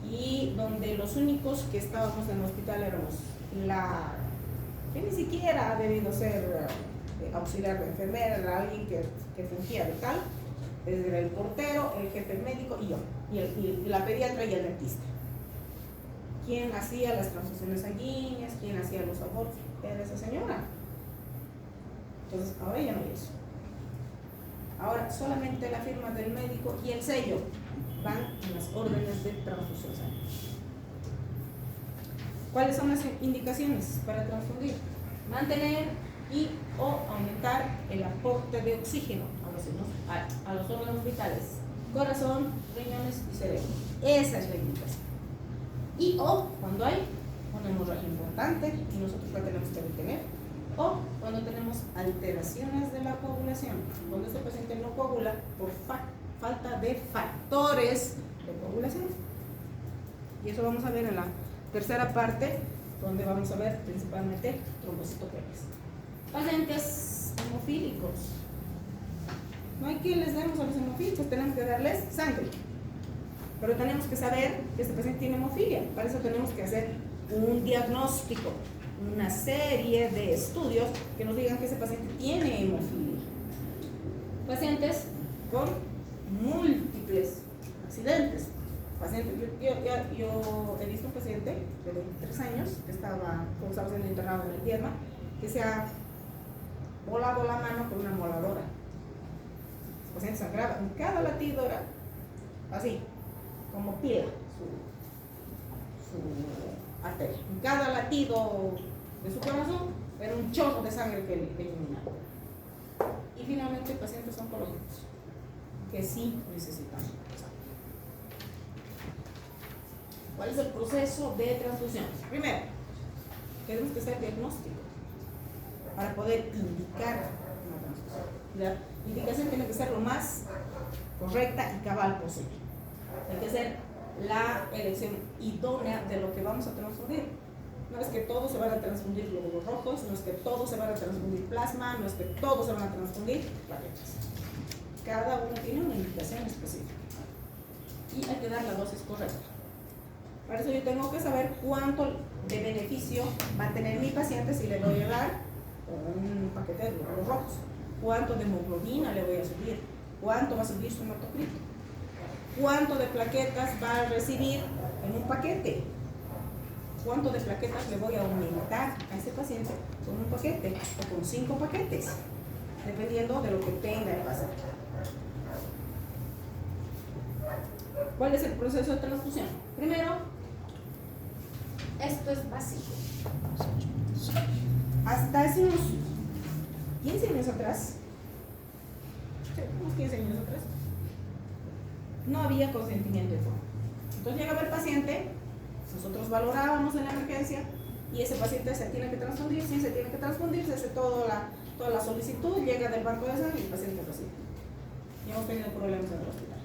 y donde los únicos que estábamos en el hospital éramos que ni siquiera ha debido ser auxiliar de enfermera, era alguien que fungía de tal, era el portero, el jefe médico y yo, y la pediatra y el dentista. ¿Quién hacía las transfusiones sanguíneas? ¿Quién hacía los abortos? Era esa señora. Entonces, ahora ya no hay eso. Ahora solamente la firma del médico y el sello van en las órdenes de transfusión sanguínea. ¿Cuáles son las indicaciones para transfundir? Mantener y o aumentar el aporte de oxígeno a los órganos vitales, corazón, riñones y cerebro. Esa es la indicación. Y o cuando hay una hemorragia importante y nosotros la tenemos que detener, o cuando tenemos alteraciones de la coagulación, cuando ese paciente no coagula por falta de factores de coagulación. Y eso vamos a ver en la tercera parte, donde vamos a ver principalmente trombocitopenías. Pacientes hemofílicos. No hay que les demos a los hemofílicos, tenemos que darles sangre. Pero tenemos que saber que este paciente tiene hemofilia. Para eso tenemos que hacer un diagnóstico, una serie de estudios que nos digan que ese paciente tiene hemofilia. Pacientes con múltiples accidentes. Yo he visto un paciente de 23 años que estaba siendo internado en el Viedma, que se ha volado la mano con una moladora. El paciente sangraba en cada latido, era así, como pila su arteria. En cada latido de su corazón era un chorro de sangre que eliminaba. Y finalmente pacientes oncológicos que sí necesitan sangre. ¿Cuál es el proceso de transfusión? Primero, tenemos que hacer diagnóstico para poder indicar una transfusión. La indicación tiene que ser lo más correcta y cabal posible. Hay que hacer la elección idónea de lo que vamos a transfundir. No es que todos se van a transfundir glóbulos rojos, no es que todos se van a transfundir plasma, no es que todos se van a transfundir plaquetas. Cada uno tiene una indicación específica y hay que dar la dosis correcta. Para eso yo tengo que saber cuánto de beneficio va a tener mi paciente si le doy a dar un paquete de glóbulos rojos, cuánto de hemoglobina le voy a subir, cuánto va a subir su hematocrito, cuánto de plaquetas va a recibir en un paquete, cuánto de plaquetas le voy a aumentar a ese paciente con un paquete o con 5 paquetes, dependiendo de lo que tenga el paciente. ¿Cuál es el proceso de transfusión? Primero, esto es básico. Hasta hace unos 15 años atrás, unos 15 años atrás, no había consentimiento informado. Entonces llegaba el paciente, nosotros valorábamos en la emergencia y ese paciente se tiene que transfundir, sí se tiene que transfundir, se hace toda la solicitud, llega del banco de sangre y el paciente recibe. Y hemos tenido problemas en el hospital.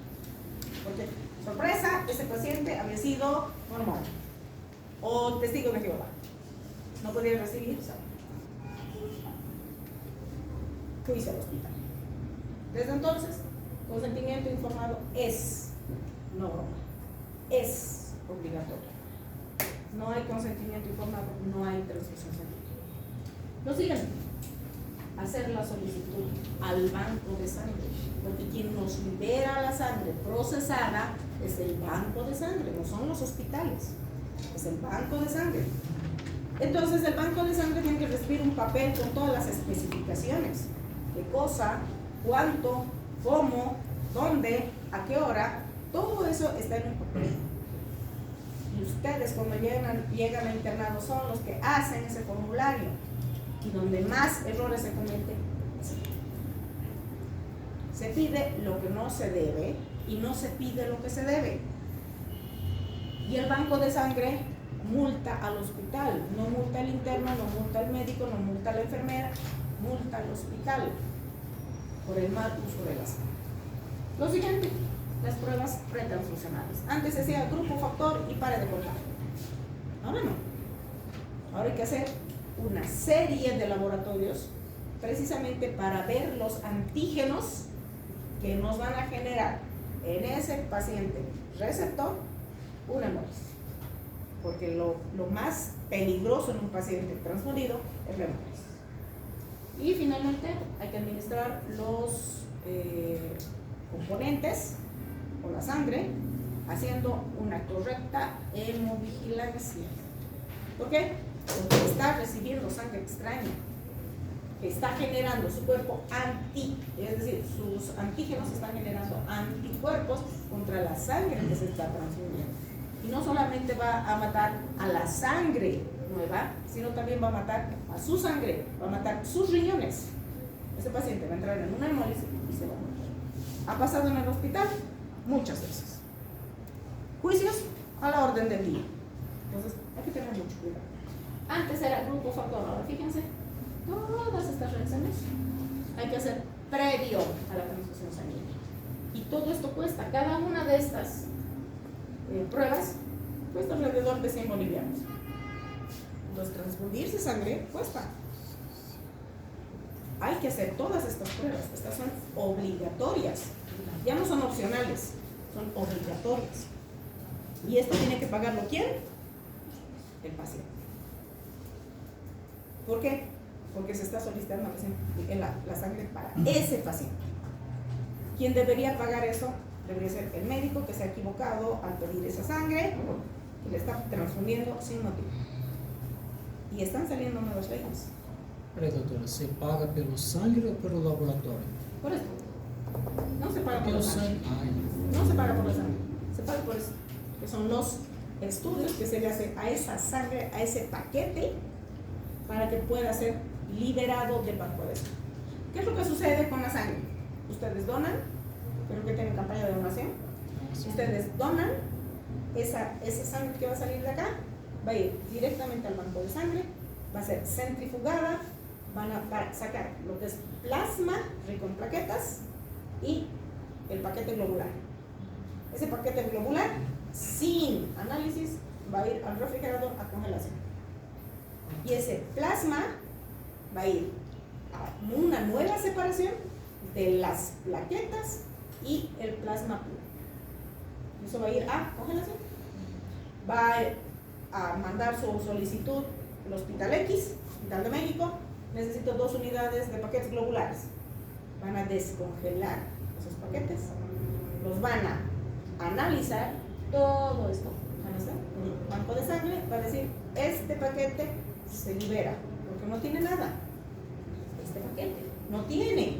Porque, sorpresa, ese paciente había sido normal o testigo de Jehová. No podía recibir sangre. Fuiste al hospital. Desde entonces, consentimiento informado es norma, es obligatorio. No hay consentimiento informado, no hay transfusión sanguínea. Lo siguiente, hacer la solicitud al banco de sangre, porque quien nos libera la sangre procesada es el banco de sangre, no son los hospitales, es el banco de sangre. Entonces el banco de sangre tiene que recibir un papel con todas las especificaciones, qué cosa, cuánto, cómo, dónde, a qué hora, todo eso está en un papel. Y ustedes cuando llegan a internado son los que hacen ese formulario y donde más errores se cometen. Se pide lo que no se debe y no se pide lo que se debe. Y el banco de sangre multa al hospital, no multa al interno, no multa al médico, no multa a la enfermera, multa al hospital por el mal uso de la sangre. Lo siguiente, las pruebas pretransfusionales. Antes se hacía grupo, factor y pare de contar. Ahora no. Ahora hay que hacer una serie de laboratorios precisamente para ver los antígenos que nos van a generar en ese paciente receptor una hemolis. Porque lo más peligroso en un paciente transfundido es la hemolis. Y finalmente hay que administrar los componentes o la sangre haciendo una correcta hemovigilancia. ¿Por qué? Porque está recibiendo sangre extraña que está generando su cuerpo es decir, sus antígenos están generando anticuerpos contra la sangre que se está transfundiendo. Y no solamente va a matar a la sangre nueva, sino también va a matar a su sangre, va a matar sus riñones. Ese paciente va a entrar en una hemólisis y se va a morir. Ha pasado en el hospital muchas veces. Juicios a la orden del día. Entonces hay que tener mucho cuidado. Antes era grupo factor, ahora fíjense, todas estas reacciones hay que hacer previo a la transfusión sanguínea. Y todo esto cuesta, cada una de estas pruebas Cuesta alrededor de 100 bolivianos. Entonces, transfundirse sangre cuesta. Hay que hacer todas estas pruebas. Estas son obligatorias. Ya no son opcionales, son obligatorias. ¿Y esto tiene que pagarlo quién? El paciente. ¿Por qué? Porque se está solicitando la sangre para ese paciente. ¿Quién debería pagar eso? Debería ser el médico que se ha equivocado al pedir esa sangre, que le está transfundiendo sin motivo. Y están saliendo nuevas leyes. Peraí, doutora, você paga pelo sangue ou pelo laboratório? Por eso. No se paga por Pelo la sangre. sangue. Ai, No se paga por la sangre. Se paga por eso. Que son los estudios que se le hacen a esa sangre, a ese paquete, para que pueda ser liberado del banco de sangre. ¿Qué es lo que sucede con la sangre? Ustedes donan, creo que tienen campaña de donación. Ustedes donan, esa sangre que va a salir de acá va a ir directamente al banco de sangre, va a ser centrifugada, van a sacar lo que es plasma rico en plaquetas y el paquete globular. Ese paquete globular, sin análisis, va a ir al refrigerador a congelación. Y ese plasma va a ir a una nueva separación de las plaquetas y el plasma puro. Eso va a ir a congelación. Va a mandar su solicitud al Hospital X, Hospital de México. Necesito 2 unidades de paquetes globulares. Van a descongelar esos paquetes, los van a analizar, todo esto van a hacer. El banco de sangre va a decir, este paquete se libera, porque no tiene nada. Este paquete no tiene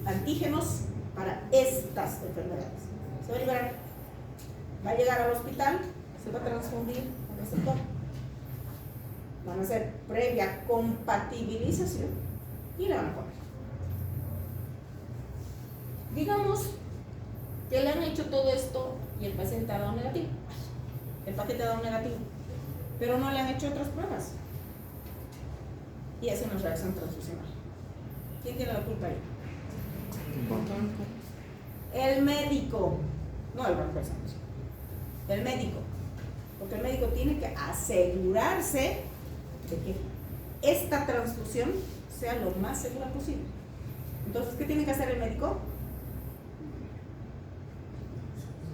antígenos para estas enfermedades. Se va a liberar, va a llegar al hospital, se va a transfundir al receptor. Van a hacer previa compatibilización y la van a poner. Digamos que le han hecho todo esto y el paciente ha dado negativo. El paquete ha dado negativo, pero no le han hecho otras pruebas. Y hace una reacción transfusional. ¿Quién tiene la culpa ahí? El médico, no el banco de sangre. El médico. Porque el médico tiene que asegurarse de que esta transfusión sea lo más segura posible. Entonces, ¿qué tiene que hacer el médico?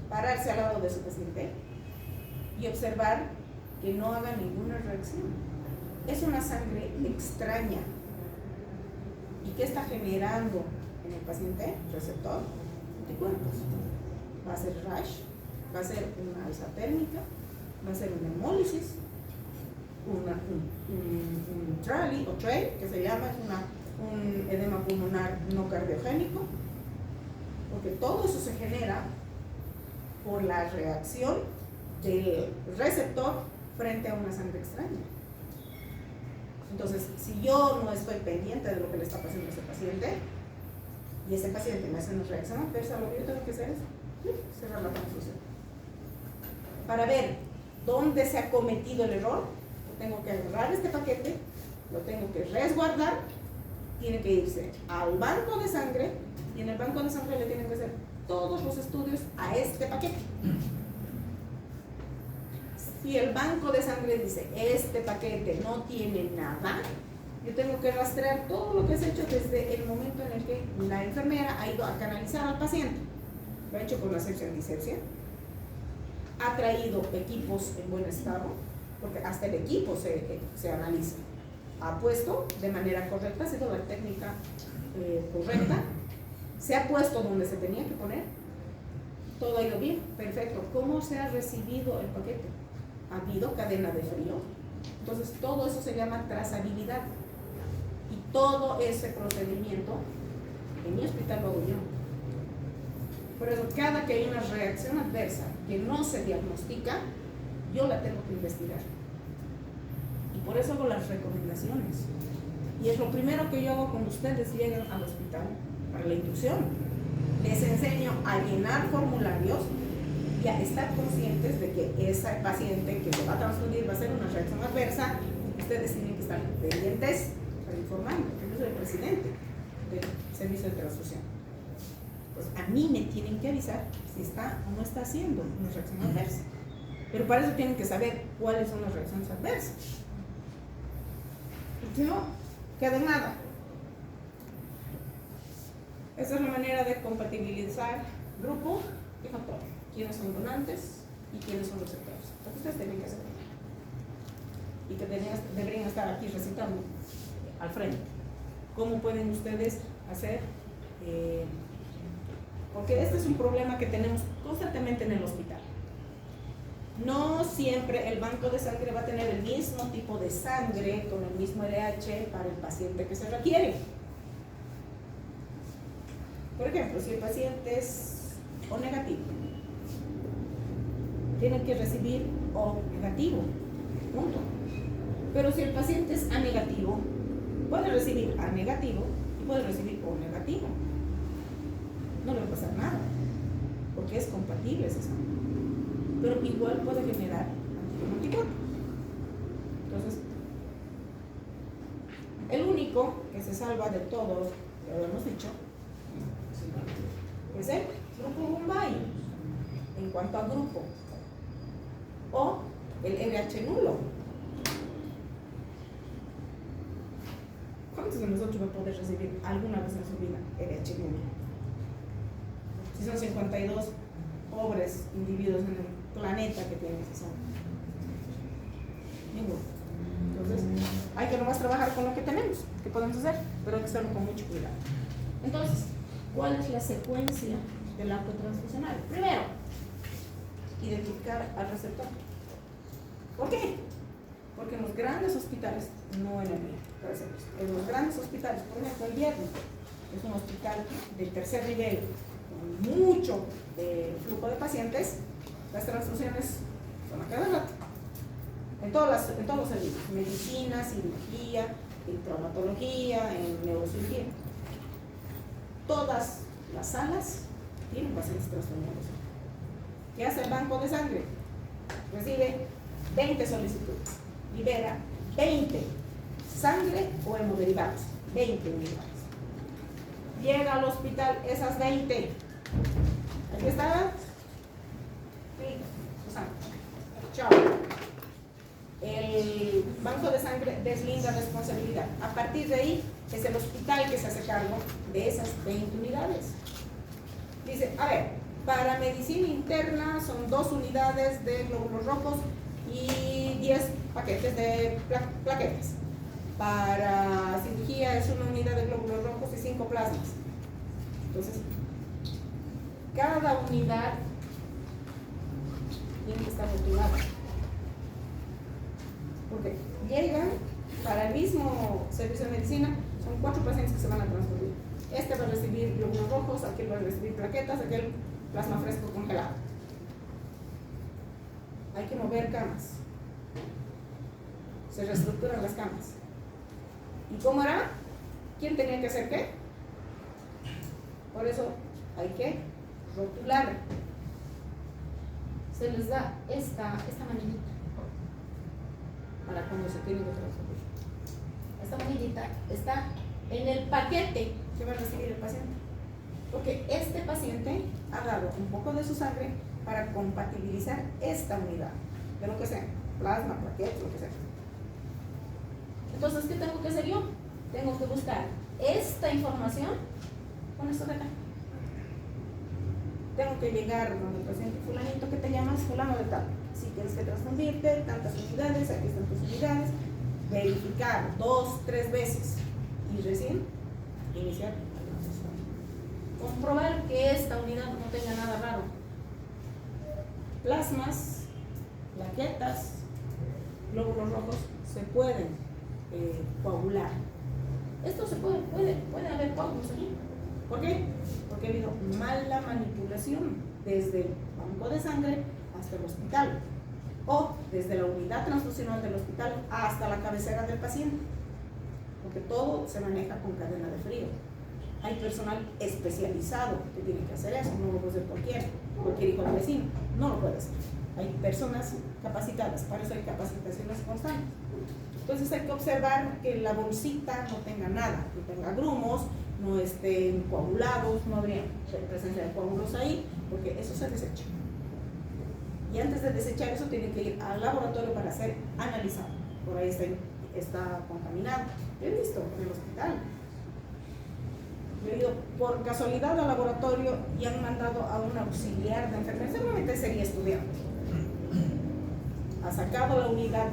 Pararse al lado de su paciente y observar que no haga ninguna reacción. Es una sangre extraña. ¿Y qué está generando en el paciente receptor? Anticuerpos. Va a ser rash, va a ser una alza térmica, va a ser una hemólisis, un TRALI o TRAI, que se llama, es un edema pulmonar no cardiogénico, porque todo eso se genera por la reacción del receptor frente a una sangre extraña. Entonces, si yo no estoy pendiente de lo que le está pasando a ese paciente, y ese paciente me hace una reacción adversa, lo que yo tengo que hacer es cerrar la transfusión. Para ver dónde se ha cometido el error, tengo que agarrar este paquete, lo tengo que resguardar, tiene que irse al banco de sangre, y en el banco de sangre le tienen que hacer todos los estudios a este paquete. Si el banco de sangre dice, este paquete no tiene nada, yo tengo que rastrear todo lo que se ha hecho desde el momento en el que la enfermera ha ido a canalizar al paciente. Lo ha hecho con asepsia antisepsia, ha traído equipos en buen estado, porque hasta el equipo se analiza. Ha puesto de manera correcta, ha sido la técnica correcta, se ha puesto donde se tenía que poner, todo ha ido bien, perfecto. ¿Cómo se ha recibido el paquete? Ha habido cadena de frío. Entonces todo eso se llama trazabilidad, y todo ese procedimiento en mi hospital lo hago yo. Por eso cada que hay una reacción adversa que no se diagnostica, yo la tengo que investigar, y por eso hago las recomendaciones, y es lo primero que yo hago cuando ustedes llegan al hospital para la inducción. Les enseño a llenar formularios y a estar conscientes de que ese paciente que se va a transfundir va a ser una reacción adversa. Ustedes tienen que estar pendientes para informar, porque yo soy el presidente del servicio de transfusión. Pues a mí me tienen que avisar si está o no está haciendo una reacción adversa. Pero para eso tienen que saber cuáles son las reacciones adversas. Porque si no, queda en nada. Esa es la manera de compatibilizar grupo y factor. Quiénes son donantes y quiénes son receptores. Lo que ustedes tienen que hacer. Y que deberían estar aquí recitando al frente. ¿Cómo pueden ustedes hacer? Porque este es un problema que tenemos constantemente en el hospital. No siempre el banco de sangre va a tener el mismo tipo de sangre con el mismo RH para el paciente que se requiere. Por ejemplo, si el paciente es O negativo, tiene que recibir O negativo, punto. Pero si el paciente es A negativo, puede recibir A negativo y puede recibir O negativo. No le va a pasar nada, porque es compatible esa sangre. Pero igual puede generar anticuerpo. Entonces, el único que se salva de todo, ya lo hemos dicho, es el grupo Bombay, en cuanto a grupo, o el RH nulo. ¿Cuántos de nosotros va a poder recibir alguna vez en su vida RH nulo? Si son 52 pobres individuos en el planeta que tienen esa sangre. Ninguno. Entonces, hay que nomás trabajar con lo que tenemos, que podemos hacer, pero hay que hacerlo con mucho cuidado. Entonces, ¿cuál es la secuencia del acto transfusional? Primero, identificar al receptor. ¿Por qué? Porque en los grandes hospitales, no en el mío, en los grandes hospitales, por ejemplo, el Viernes, es un hospital de tercer nivel, con mucho flujo de pacientes, las transfusiones son a cada rato. En todos los servicios, medicina, cirugía, en traumatología, en neurocirugía. Todas las salas tienen pacientes transfusionados. ¿Qué hace el banco de sangre? Recibe 20 solicitudes, libera 20 sangre o hemoderivados, 20 unidades. Llega al hospital esas 20. Aquí está. Chao. El banco de sangre deslinda responsabilidad. A partir de ahí es el hospital que se hace cargo de esas 20 unidades. Dice, a ver, para medicina interna son 2 unidades de glóbulos rojos y 10 paquetes de plaquetas. Para cirugía es 1 unidad de glóbulos rojos y 5 plasmas. Entonces, cada unidad tiene que estar rotulada. Porque llegan para el mismo servicio de medicina, son 4 pacientes que se van a transferir. Este va a recibir glóbulos rojos, aquel va a recibir plaquetas, aquel plasma fresco congelado. Hay que mover camas. Se reestructuran las camas. ¿Y cómo era? ¿Quién tenía que hacer qué? Por eso hay que rotular. Se les da esta manillita para cuando se tiene que transferir. Esta manillita está en el paquete que va a recibir el paciente, porque este paciente ha dado un poco de su sangre para compatibilizar esta unidad, de lo que sea, plasma, plaquetas, lo que sea. Entonces, ¿qué tengo que hacer yo? Tengo que buscar esta información con esto de acá. Tengo que llegar donde el paciente fulanito, que te llamas fulano de tal. Si tienes que transfundirte, tantas unidades, aquí están tus unidades. Verificar 2, 3 veces y recién iniciar la transfusión. Comprobar que esta unidad no tenga nada raro. Plasmas, plaquetas, glóbulos rojos se pueden coagular. Esto se puede haber coágulos aquí. ¿Por qué? Porque ha habido mala manipulación desde el banco de sangre hasta el hospital, o desde la unidad transfusional del hospital hasta la cabecera del paciente, porque todo se maneja con cadena de frío. Hay personal especializado que tiene que hacer eso, no lo puede hacer cualquier hijo de vecino, no lo puede hacer. Hay personas capacitadas, para eso hay capacitaciones constantes. Entonces hay que observar que la bolsita no tenga nada, no tenga grumos, no estén coagulados, no habría presencia de coágulos ahí, porque eso se desecha. Y antes de desechar eso tiene que ir al laboratorio para ser analizado. Por ahí está contaminado. Lo he visto en el hospital. He ido por casualidad al laboratorio y han mandado a un auxiliar de enfermería, seguramente sería estudiante. Ha sacado la unidad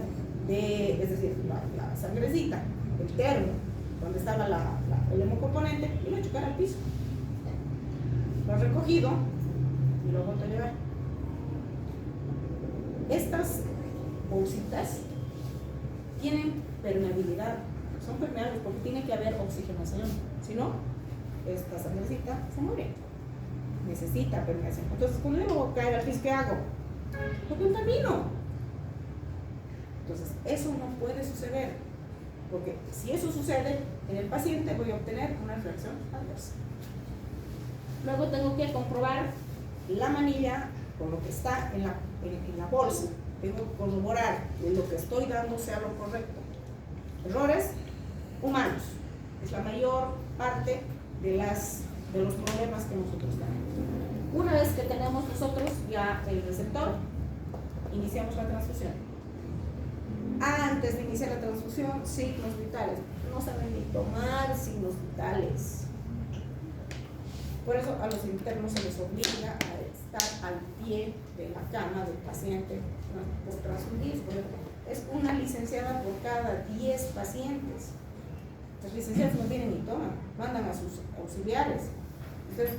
es decir, la sangrecita, el termo, donde estaba el hemocomponente, y lo ha chocado al piso. Lo ha recogido y lo ha vuelto a llevar. Estas bolsitas tienen permeabilidad, son permeables porque tiene que haber oxigenación, si no, esta sangrecita se muere, necesita permeación. Entonces, cuando yo voy a caer al piso, ¿qué hago? Lo contamino. Entonces, eso no puede suceder, porque si eso sucede en el paciente, voy a obtener una reacción adversa. Luego tengo que comprobar la manilla con lo que está en la bolsa. Tengo que corroborar que lo que estoy dando sea lo correcto. Errores humanos es la mayor parte de los problemas que nosotros tenemos. Una vez que tenemos nosotros ya el receptor, iniciamos la transfusión. Antes de iniciar la transfusión, signos vitales. No saben ni tomar signos vitales. Por eso a los internos se les obliga a estar al pie de la cama del paciente por transfundir. Es una licenciada por cada 10 pacientes. Las licenciadas no vienen ni toman, mandan a sus auxiliares. Ustedes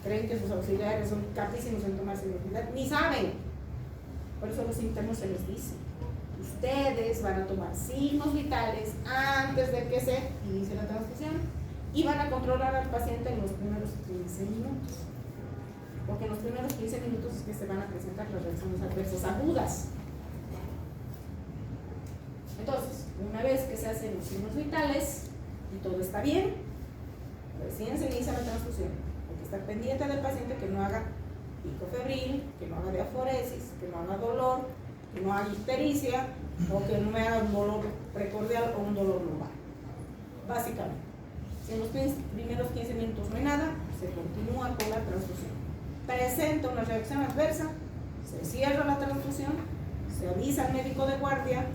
creen que sus auxiliares son capísimos en tomar signos vitales, ni saben. Por eso a los internos se les dice: ustedes van a tomar signos vitales antes de que se inicie la transfusión y van a controlar al paciente en los primeros 15 minutos. Porque en los primeros 15 minutos es que se van a presentar las reacciones adversas agudas. Entonces, una vez que se hacen los signos vitales y todo está bien, recién se inicia la transfusión. Hay que estar pendiente del paciente que no haga pico febril, que no haga diaforesis, que no haga dolor, que no haga ictericia, o que no me haga un dolor precordial o un dolor lumbar. Básicamente, si en los primeros 15 minutos no hay nada, se continúa con la transfusión. Presenta una reacción adversa, se cierra la transfusión, se avisa al médico de guardia,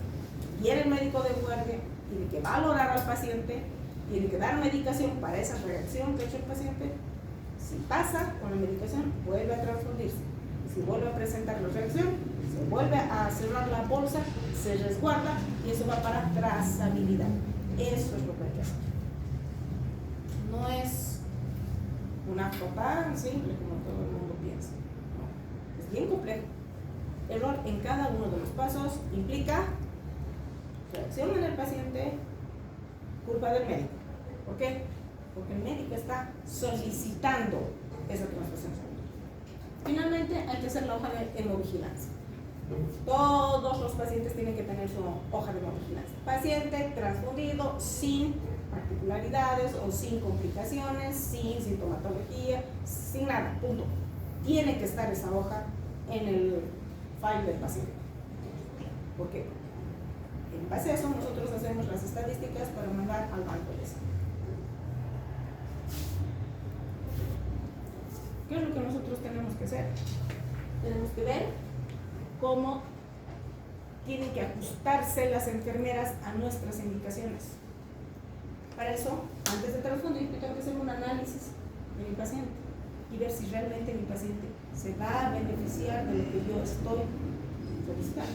viene el médico de guardia, tiene que valorar al paciente, tiene que dar medicación para esa reacción que ha hecho el paciente. Si pasa con la medicación, vuelve a transfundirse. Si vuelve a presentar la reacción, se vuelve a cerrar la bolsa, se resguarda y eso va para trazabilidad. Eso es lo que hay que hacer. No es un acto tan simple como todo el mundo piensa. No, es bien complejo. Error en cada uno de los pasos implica reacción en el paciente, culpa del médico. ¿Por qué? Porque el médico está solicitando esa transfusión sanguínea. Finalmente, hay que hacer la hoja de hemovigilancia. Todos los pacientes tienen que tener su hoja de hemovigilancia. Paciente transfundido sin particularidades o sin complicaciones, sin sintomatología, sin nada, punto. Tiene que estar esa hoja en el file del paciente. Porque en base a eso nosotros hacemos las estadísticas para mandar al banco de salud. ¿Qué es lo que nosotros tenemos que hacer? Tenemos que ver cómo tienen que ajustarse las enfermeras a nuestras indicaciones. Para eso, antes de transfundir, yo tengo que hacer un análisis de mi paciente y ver si realmente mi paciente se va a beneficiar de lo que yo estoy solicitando.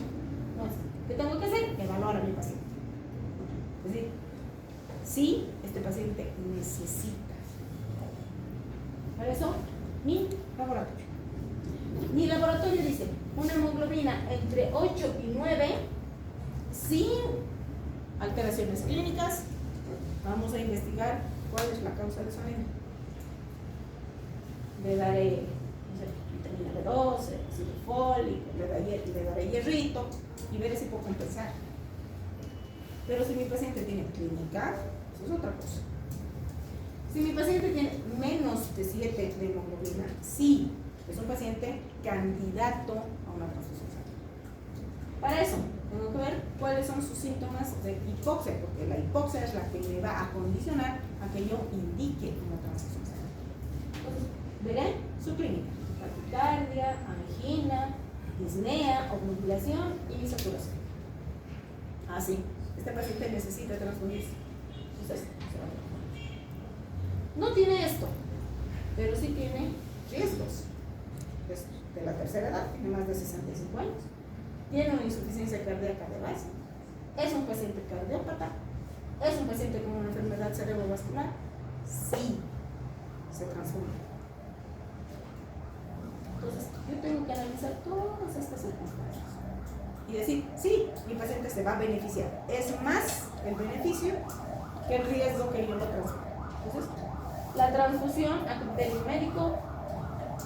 Entonces, ¿qué tengo que hacer? Evaluar a mi paciente. Es decir, si este paciente necesita. Para eso, mi laboratorio. Mi laboratorio dice una hemoglobina entre 8 y 9 sin alteraciones clínicas. Vamos a investigar cuál es la causa de su anemia. Le daré vitamina B12, ácido fólico, le daré hierrito y veré si puedo compensar. Pero si mi paciente tiene clínica, eso es otra cosa. Si mi paciente tiene menos de 7 de hemoglobina, sí, es un paciente candidato a una transfusión sanguínea. Para eso, tengo que ver cuáles son sus síntomas de hipoxia, porque la hipoxia es la que me va a condicionar a que yo indique una transfusión sanguínea. Entonces, veré su clínica: taquicardia, angina, disnea, obnubilación y saturación. Así, este paciente necesita transfundirse. Entonces, se va a transfundir. No tiene esto, pero sí tiene riesgos. Es de la tercera edad, tiene más de 65 años. Tiene una insuficiencia cardíaca de base. Es un paciente cardiópata. Es un paciente con una enfermedad cerebrovascular. Sí, se transforma. Entonces, yo tengo que analizar todas estas circunstancias y decir, sí, mi paciente se va a beneficiar. Es más el beneficio que el riesgo que yo lo transfiera. Entonces, la transfusión a criterio médico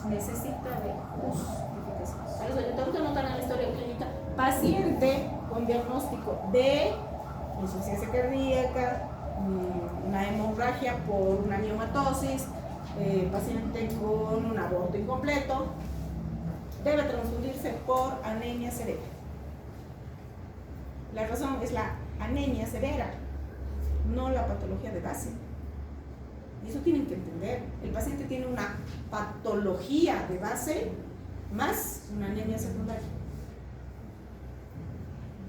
necesita de justificación. Por eso yo tengo que anotar en la historia clínica paciente con diagnóstico de insuficiencia cardíaca, una hemorragia por una miomatosis, paciente con un aborto incompleto, debe transfundirse por anemia severa. La razón es la anemia severa, no la patología de base. Y eso tienen que entender. El paciente tiene una patología de base más una anemia secundaria.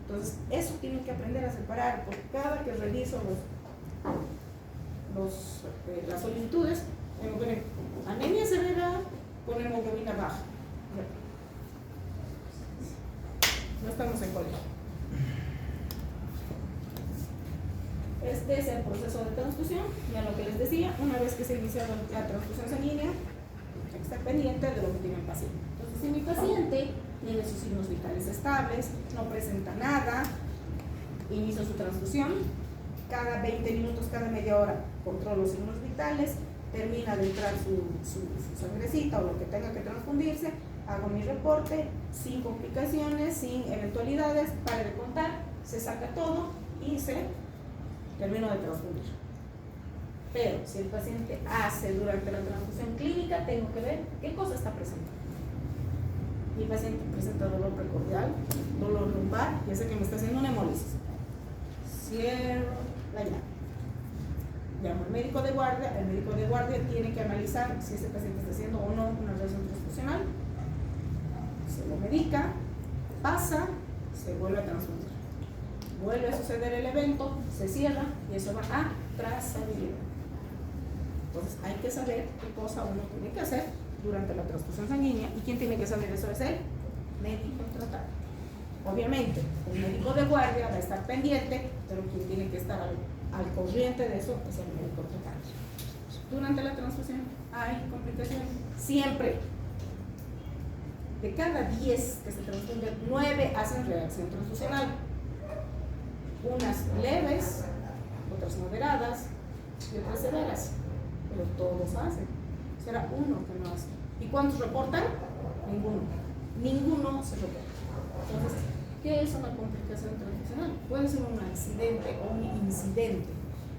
Entonces, eso tienen que aprender a separar, porque cada que reviso las solicitudes, tengo que poner anemia severa con hemoglobina baja. No estamos en colegio. Este es el proceso de transfusión, ya lo que les decía, una vez que se inicia la transfusión sanguínea, hay que estar pendiente de lo que tiene el paciente. Entonces, si mi paciente tiene sus signos vitales estables, no presenta nada, inicio su transfusión, cada 20 minutos, cada media hora controlo los signos vitales, termina de entrar su sangrecita o lo que tenga que transfundirse, hago mi reporte, sin complicaciones, sin eventualidades, para de contar, se saca todo y se termino de transfundir. Pero si el paciente hace durante la transfusión clínica, tengo que ver qué cosa está presentando. Mi paciente presenta dolor precordial, dolor lumbar, ya sé que me está haciendo una hemólisis. Cierro la llave. Llamo al médico de guardia, el médico de guardia tiene que analizar si este paciente está haciendo o no una reacción transfusional. Se lo medica, pasa, se vuelve a transfundir. Vuelve a suceder el evento, se cierra y eso va a trazabilidad. Entonces hay que saber qué cosa uno tiene que hacer durante la transfusión sanguínea, y quién tiene que saber eso es el médico tratante. Obviamente, el médico de guardia va a estar pendiente, pero quien tiene que estar al corriente de eso es el médico tratante. Durante la transfusión hay complicaciones, siempre. De cada 10 que se transfunden, 9 hacen reacción transfusional. Unas leves, otras moderadas y otras severas, pero todos hacen. Será uno que no hace. ¿Y cuántos reportan? Ninguno se reporta. Entonces, ¿qué es una complicación transfusional? Puede ser un accidente o un incidente.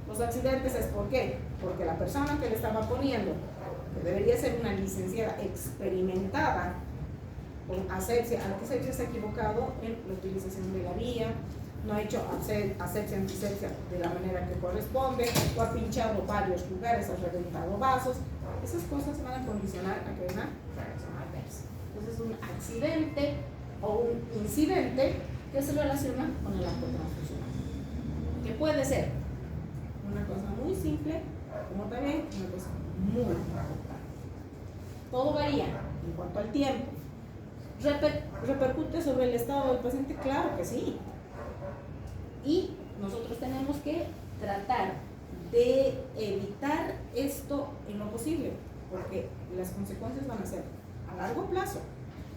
Los accidentes es ¿por qué? Porque la persona que le estaba poniendo, que debería ser una licenciada experimentada con asepsia, antisepsia, se ha equivocado en la utilización de la vía, no ha hecho asepsia, antisepsia de la manera que corresponde, o ha pinchado varios lugares, ha reventado vasos. Esas cosas van a condicionar a que una reacción adversa. Entonces, un accidente o un incidente que se relaciona con el acto transfusional, que puede ser una cosa muy simple, como también una cosa muy importante. Todo varía en cuanto al tiempo. ¿Repercute sobre el estado del paciente? Claro que sí. Y nosotros tenemos que tratar de evitar esto en lo posible, porque las consecuencias van a ser a largo plazo,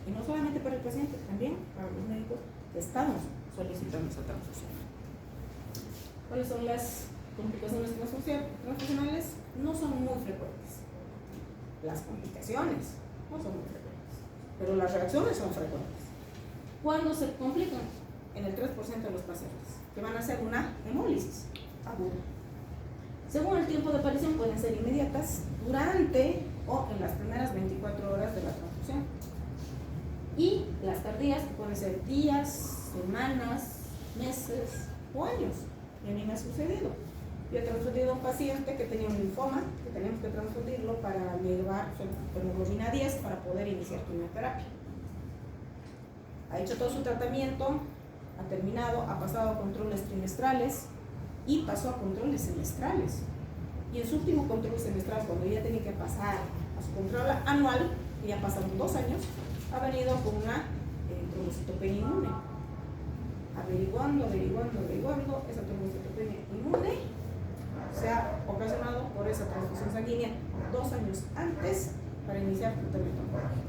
y no solamente para el paciente, también para los médicos que estamos solicitando esa transfusión. ¿Cuáles son las complicaciones transfusionales? No son muy frecuentes. Las complicaciones no son muy frecuentes, pero las reacciones son frecuentes. ¿Cuándo se complican? En el 3% de los pacientes, que van a hacer una hemólisis aguda. Según el tiempo de aparición, pueden ser inmediatas, durante o en las primeras 24 horas de la transfusión. Y las tardías, que pueden ser días, semanas, meses o años. Y a mí me ha sucedido. Yo he transfundido a un paciente que tenía un linfoma, que teníamos que transfundirlo para llevar su hemoglobina 10 para poder iniciar quimioterapia. ha hecho todo su tratamiento, ha terminado, ha pasado a controles trimestrales y pasó a controles semestrales. Y en su último control semestral, cuando ella tenía que pasar a su control anual, que ya pasaron 2 años, ha venido con una trombocitopenia inmune. Averiguando, esa trombocitopenia inmune se ha ocasionado por esa transfusión sanguínea 2 años antes para iniciar tratamiento oncológico.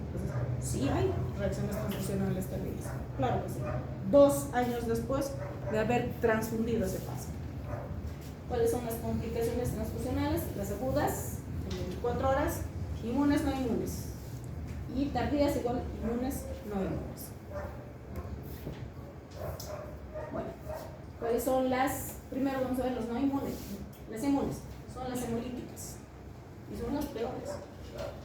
Entonces, sí hay reacciones transfusionales tardías, claro que sí. 2 años después de haber transfundido ese paciente. ¿Cuáles son las complicaciones transfusionales? Las agudas, en 24 horas, inmunes, no inmunes. Y tardías igual, inmunes, no inmunes. Bueno, ¿cuáles son las? Primero vamos a ver los no inmunes. Las inmunes son las hemolíticas. Y son las peores.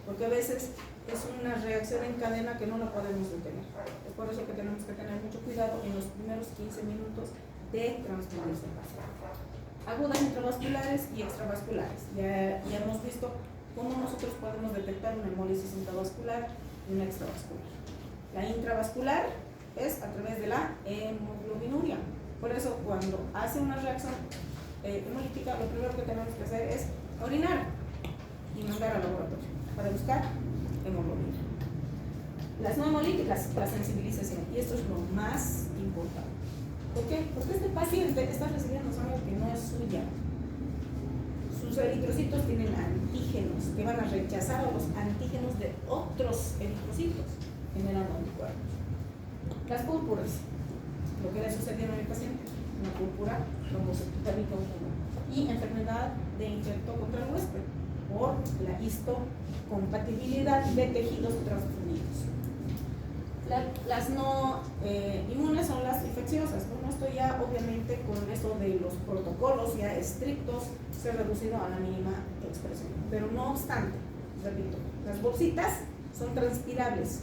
Porque a veces es una reacción en cadena que no la podemos detener. Es por eso que tenemos que tener mucho cuidado en los primeros 15 minutos de transfundirse el paciente. Agudas intravasculares y extravasculares. Ya hemos visto cómo nosotros podemos detectar una hemólisis intravascular y una extravascular. La intravascular es a través de la hemoglobinuria. Por eso, cuando hace una reacción hemolítica, lo primero que tenemos que hacer es orinar y mandar al laboratorio para buscar hemoglobina. Las no hemolíticas, la sensibilización, y esto es lo más importante. ¿Por qué? Porque este paciente está recibiendo sangre que no es suya. Sus eritrocitos tienen antígenos que van a rechazar a los antígenos de otros eritrocitos, generando anticuerpos. Las púrpuras, lo que le sucedió a mi paciente, una púrpura trombocitopénica y enfermedad de infecto contra el huésped por la histocompatibilidad de tejidos transfundidos. Las no inmunes son las infecciosas. Con esto ya obviamente con esto de los protocolos ya estrictos se ha reducido a la mínima expresión. Pero no obstante, repito, las bolsitas son transpirables.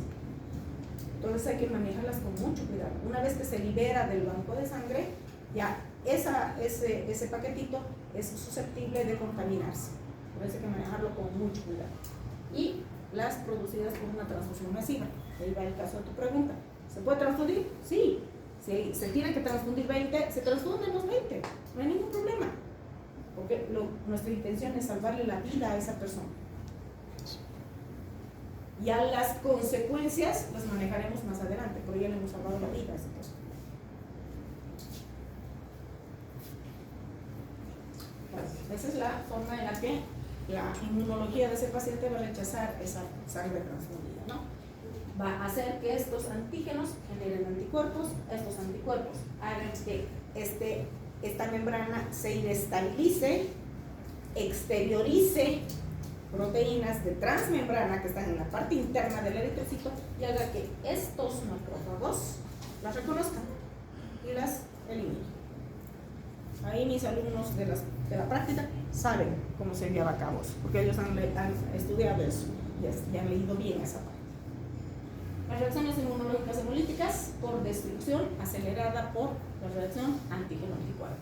Entonces hay que manejarlas con mucho cuidado. Una vez que se libera del banco de sangre, ya ese paquetito es susceptible de contaminarse. Por eso hay que manejarlo con mucho cuidado. Y las producidas por una transfusión masiva. Ahí va el caso de tu pregunta. ¿Se puede transfundir? Sí. Si se tiene que transfundir 20, se transfunden los 20. No hay ningún problema. Porque nuestra intención es salvarle la vida a esa persona. Ya las consecuencias las manejaremos más adelante, pero ya le hemos salvado la vida a esa persona. Bueno, esa es la forma en la que la inmunología de ese paciente va a rechazar esa sangre transfundida, ¿no? Va a hacer que estos antígenos generen anticuerpos, estos anticuerpos hagan que esta membrana se inestabilice, exteriorice proteínas de transmembrana que están en la parte interna del eritrocito y haga que estos macrófagos las reconozcan y las eliminen. Ahí mis alumnos de la práctica saben cómo se lleva a cabo eso, porque ellos han estudiado eso y han leído bien esa parte. Las reacciones inmunológicas hemolíticas por destrucción acelerada por la reacción antígeno-anticuerpo.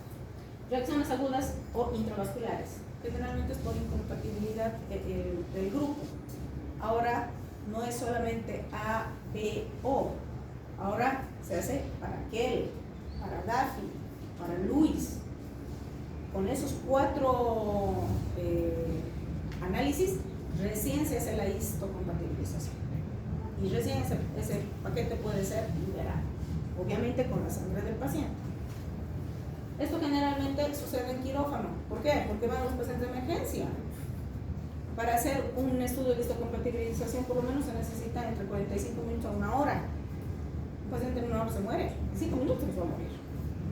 Reacciones agudas o intravasculares, que generalmente es por incompatibilidad del grupo. Ahora no es solamente A, B, O. Ahora se hace para Kell, para Daphne, para Luis. Con esos 4 análisis, recién se hace la histocompatibilización. Y recién ese paquete puede ser liberado, obviamente con la sangre del paciente. Esto generalmente sucede en quirófano. ¿Por qué? Porque van los pacientes de emergencia. Para hacer un estudio de histocompatibilización, por lo menos se necesita entre 45 minutos a 1 hora. Un paciente en 1 hora se muere, en 5 minutos se va a morir.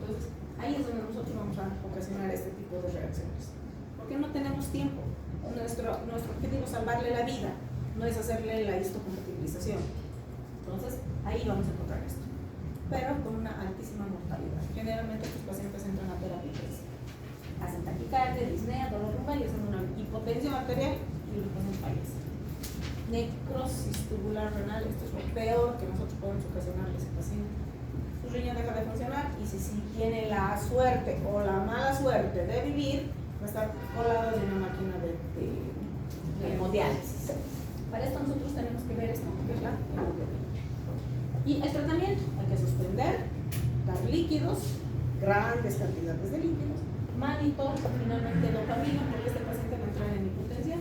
Entonces, ahí es donde nosotros vamos a ocasionar este tipo de reacciones. Porque no tenemos tiempo. Nuestro objetivo es salvarle la vida, no es hacerle la histocompatibilización. Entonces, ahí vamos a encontrar esto. Pero con una altísima mortalidad. Generalmente estos pacientes entran a terapia, hacen taquicardia, disnea, dolor lumbar y hacen una hipotensión arterial y el paciente fallece. Necrosis tubular renal, esto es lo peor que nosotros podemos ocasionarle a ese paciente. Su riñón deja de funcionar y si tiene la suerte o la mala suerte de vivir, va a estar colado de una máquina de hemodiálisis. Para esto nosotros tenemos que ver esto, que es la hemoglobina. Y el tratamiento, hay que suspender, dar líquidos, grandes cantidades de líquidos, monitor, finalmente dopamina, porque este paciente va a entrar en impotencia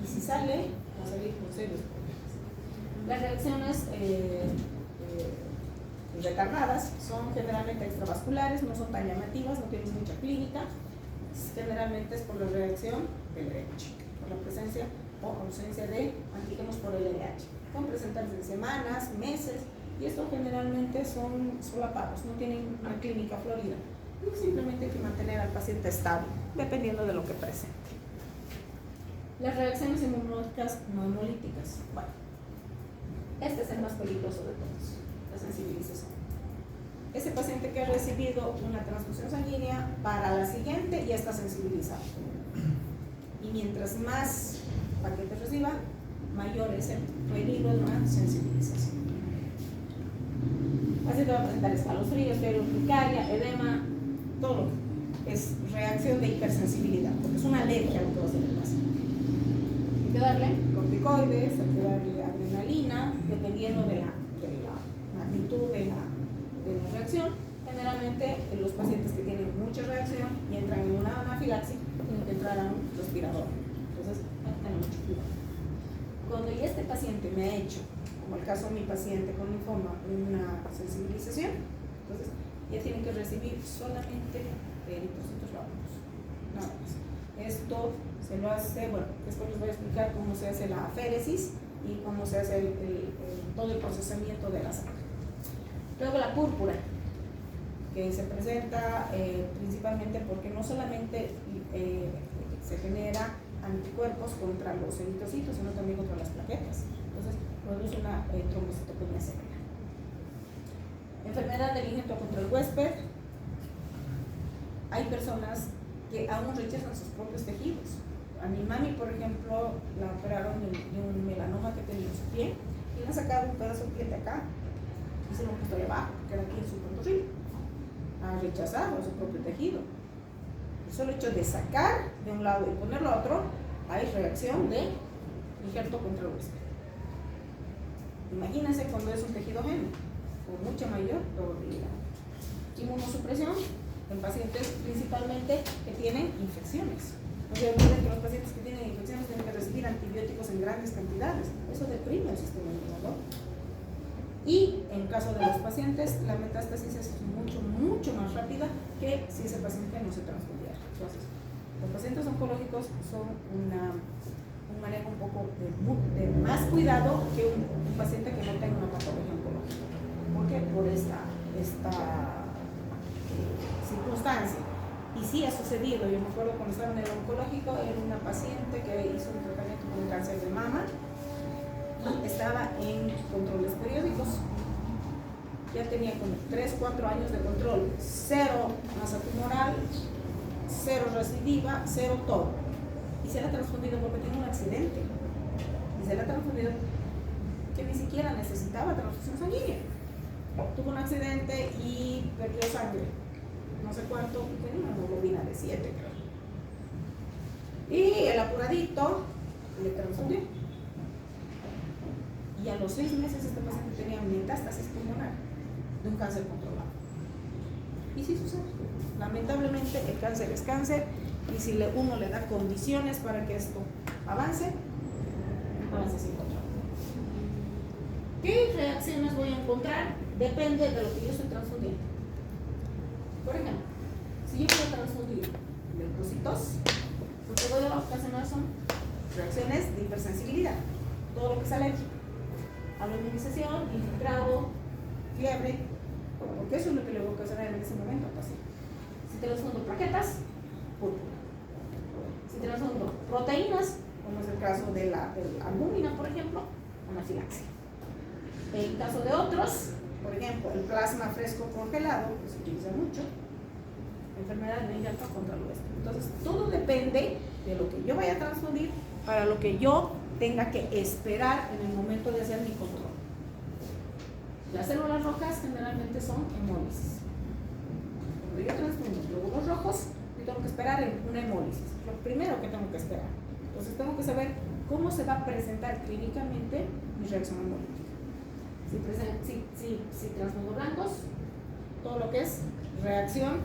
y si sale, va a salir con serios problemas. Las reacciones retardadas son generalmente extravasculares, no son tan llamativas, no tienen mucha clínica, generalmente es por la reacción del LDH, por la presencia o ausencia de antígenos por el LDH. Pueden presentarse en semanas, meses, y esto generalmente son solapados, no tienen una clínica florida. Y simplemente hay que mantener al paciente estable, dependiendo de lo que presente. Las reacciones inmunológicas no hemolíticas. Bueno, este es el más peligroso de todos, la sensibilización. Ese paciente que ha recibido una transfusión sanguínea, para la siguiente ya está sensibilizado. Y mientras más paquetes reciba, mayor es el peligro de una sensibilización. Así te va a presentar escalofríos, fiebre urticaria, edema, todo lo que es reacción de hipersensibilidad, porque es una alergia a lo que va a hacer el paciente. Hay que darle corticoides, hay que darle adrenalina, dependiendo de la magnitud de la reacción. Generalmente los pacientes que tienen mucha reacción y entran en una anafilaxis tienen que entrar a un respirador. Entonces hay que tener mucho cuidado. Cuando ya este paciente me ha hecho, como el caso de mi paciente con linfoma, una sensibilización, entonces ya tienen que recibir solamente eritrocitos rápidos, nada más. Esto se lo hace, bueno, después les voy a explicar cómo se hace la aféresis y cómo se hace todo el procesamiento de la sangre. Luego la púrpura, que se presenta principalmente porque no solamente se genera anticuerpos contra los eritrocitos, sino también contra las plaquetas. Entonces, produce una trombocitopenia severa. Enfermedad del injerto contra el huésped. Hay personas que aún rechazan sus propios tejidos. A mi mami, por ejemplo, la operaron de un melanoma que tenía en su pie y le han sacado un pedazo de piel de acá y se lo han puesto ahí abajo, que era aquí en su pantorrilla. Ha rechazado su propio tejido. El solo hecho de sacar de un lado y ponerlo a otro, hay reacción de injerto contra el huésped. Imagínense cuando es un tejido ajeno, con mucha mayor probabilidad. Inmunosupresión en pacientes principalmente que tienen infecciones. No se olviden que los pacientes que tienen infecciones tienen que recibir antibióticos en grandes cantidades. Eso deprime el sistema inmunológico. Y en caso de los pacientes, la metástasis es mucho más rápida que si ese paciente no se transfundiera. Entonces, los pacientes oncológicos son un manejo un poco de más cuidado que un paciente que no tenga una patología oncológica. ¿Por qué? Por esta circunstancia. Y sí ha sucedido. Yo me acuerdo cuando estaba en el oncológico, era una paciente que hizo un tratamiento con cáncer de mama y estaba en controles periódicos. Ya tenía como 3-4 años de control, 0 masa tumoral, 0 recidiva, 0 todo. Y se le ha transfundido porque tiene un accidente. Y se le ha transfundido que ni siquiera necesitaba transfusión sanguínea. Tuvo un accidente y perdió sangre, no sé cuánto, y tenía una hemoglobina de 7, creo. Y el apuradito le transfundió. Y a los 6 meses este paciente tenía metástasis pulmonar de un cáncer controlado. Y sí sucede. Lamentablemente el cáncer es cáncer y si uno le da condiciones para que esto avance sin control. ¿Qué reacciones voy a encontrar? Depende de lo que yo estoy transfundiendo. Por ejemplo, si yo quiero transfundir leucocitos, lo que voy a ocasionar son reacciones de hipersensibilidad, todo lo que es alérgico. Inmunización, infiltrado, fiebre, porque eso es lo que le voy a ocasionar en ese momento al paciente. Si te transfundo plaquetas, púrpura. Si te transfundo proteínas, como es el caso de la albúmina, por ejemplo, anafilaxia. En caso de otros, por ejemplo, el plasma fresco congelado, que se utiliza mucho, enfermedad de injerto contra el huésped. Entonces, todo depende de lo que yo vaya a transfundir para lo que yo tenga que esperar en el momento de hacer mi control. Las células rojas generalmente son hemólisis. Cuando yo transfundo glóbulos rojos, yo tengo que esperar en una hemólisis. Lo primero que tengo que esperar. Entonces tengo que saber cómo se va a presentar clínicamente mi reacción hemolítica. Si Si transfundo blancos, todo lo que es reacción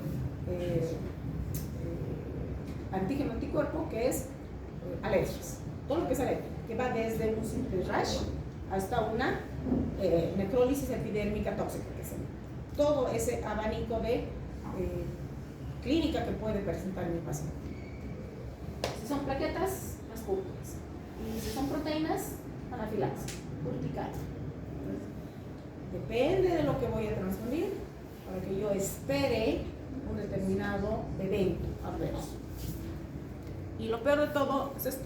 antígeno-anticuerpo, que es alergias. Todo lo que es alergia, que va desde un simple rash hasta una necrólisis epidérmica tóxica, que es todo ese abanico de clínica que puede presentar mi paciente. Si son plaquetas, las púrpuras. Y si son proteínas, anafilaxis, urticaria. Depende de lo que voy a transfundir para que yo espere un determinado evento adverso. Y lo peor de todo es esto,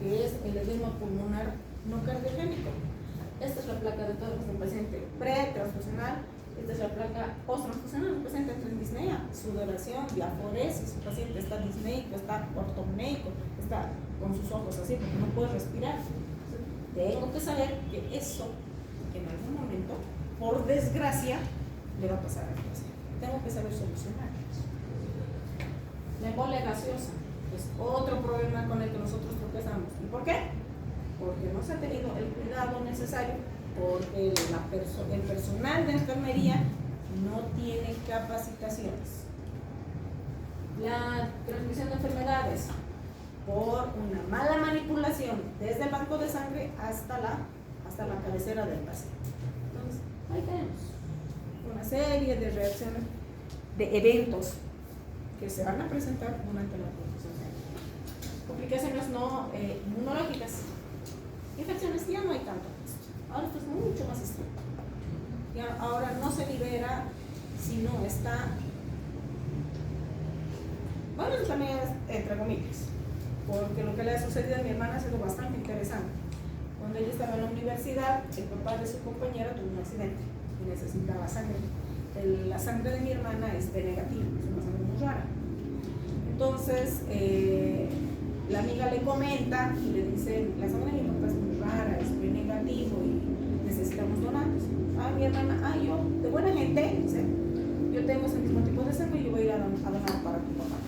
que es el edema pulmonar no cardiogénico. Esta es la placa de todo nuestro paciente pre-transfusional. Esta es la placa post-transfusional. El paciente entra en disnea, sudoración, diaforesis. El paciente está disneico, está ortopneico, está con sus ojos así porque no puede respirar. Tengo que saber que eso, en algún momento, por desgracia, le va a pasar al paciente. Tengo que saber solucionar. La embolia gaseosa es otro problema con el que nosotros tropezamos. ¿Y por qué? Porque no se ha tenido el cuidado necesario, porque el personal de enfermería no tiene capacitaciones. La transmisión de enfermedades por una mala manipulación desde el banco de sangre hasta la cabecera del paciente. Entonces, ahí tenemos una serie de reacciones, de eventos que se van a presentar durante la transfusión. Complicaciones no inmunológicas. Infecciones ya no hay tanto. Ahora esto es mucho más estricto. Ya ahora no se libera si no está. Bueno, eso también es entre comillas, porque lo que le ha sucedido a mi hermana ha sido bastante interesante. Cuando ella estaba en la universidad, el papá de su compañera tuvo un accidente y necesitaba sangre. La sangre de mi hermana es B negativo, es una sangre muy rara. Entonces, la amiga le comenta y le dice: la sangre de mi papá es muy rara, es B negativo y necesitamos donantes. Mi hermana, yo, de buena gente, dice: yo tengo ese mismo tipo de sangre y yo voy a ir a donar para tu papá.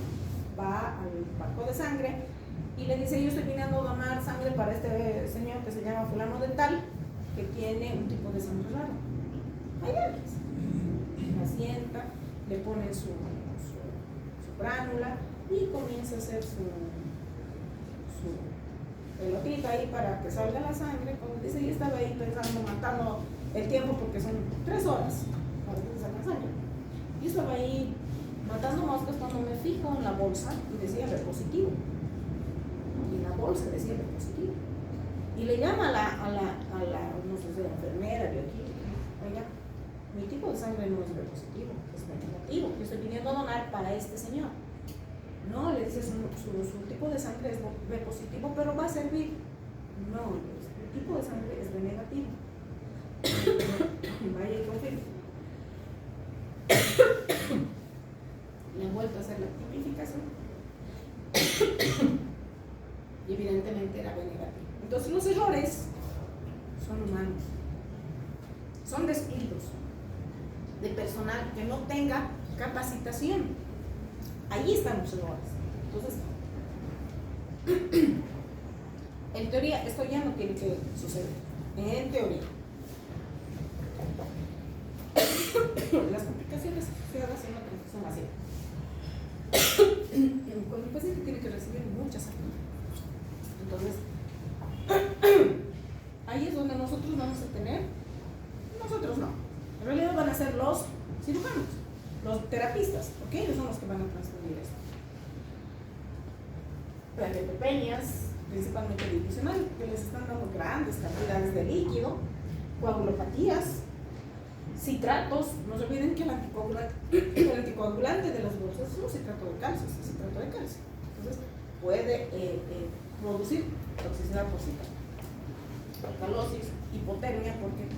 Va al banco de sangre y le dice: yo estoy viniendo a donar sangre para este señor que se llama fulano de tal, que tiene un tipo de sangre raro. Hay alguien. La sienta, le pone su bránula y comienza a hacer su pelotita ahí para que salga la sangre. Como dice, yo estaba ahí pensando, matando el tiempo porque son 3 horas para que salga sangre. Yo estaba ahí matando moscas cuando me fijo en la bolsa y decía B positivo. Y en la bolsa decía B positivo. Y le llama a la no sé si enfermera, bioquímica: oiga, mi tipo de sangre no es B positivo, es B negativo. Yo estoy viniendo a donar para este señor. No, le dice, su tipo de sangre es B positivo, pero va a servir. No, el tipo de sangre es B negativo. Vaya y confirme. Le han vuelto a hacer la tipificación y evidentemente era B negativo. Entonces los errores son humanos, son descuidos de personal que no tenga capacitación. Ahí están los errores. Entonces, en teoría, esto ya no tiene que suceder. En teoría. Las complicaciones asociadas a una transfusión así. Cuando el paciente tiene que recibir mucha sangre. Entonces, ahí es donde nosotros vamos a tener, nosotros no. En realidad van a ser los cirujanos, los terapistas, porque ellos son los que van a transfundir esto. Plaquetopenias, principalmente difusional, que les están dando grandes cantidades de líquido, coagulopatías, citratos. No se olviden que el anticoagulante de las bolsas es un citrato de calcio, Entonces puede producir toxicidad por citrato, alcalosis, hipotermia, porque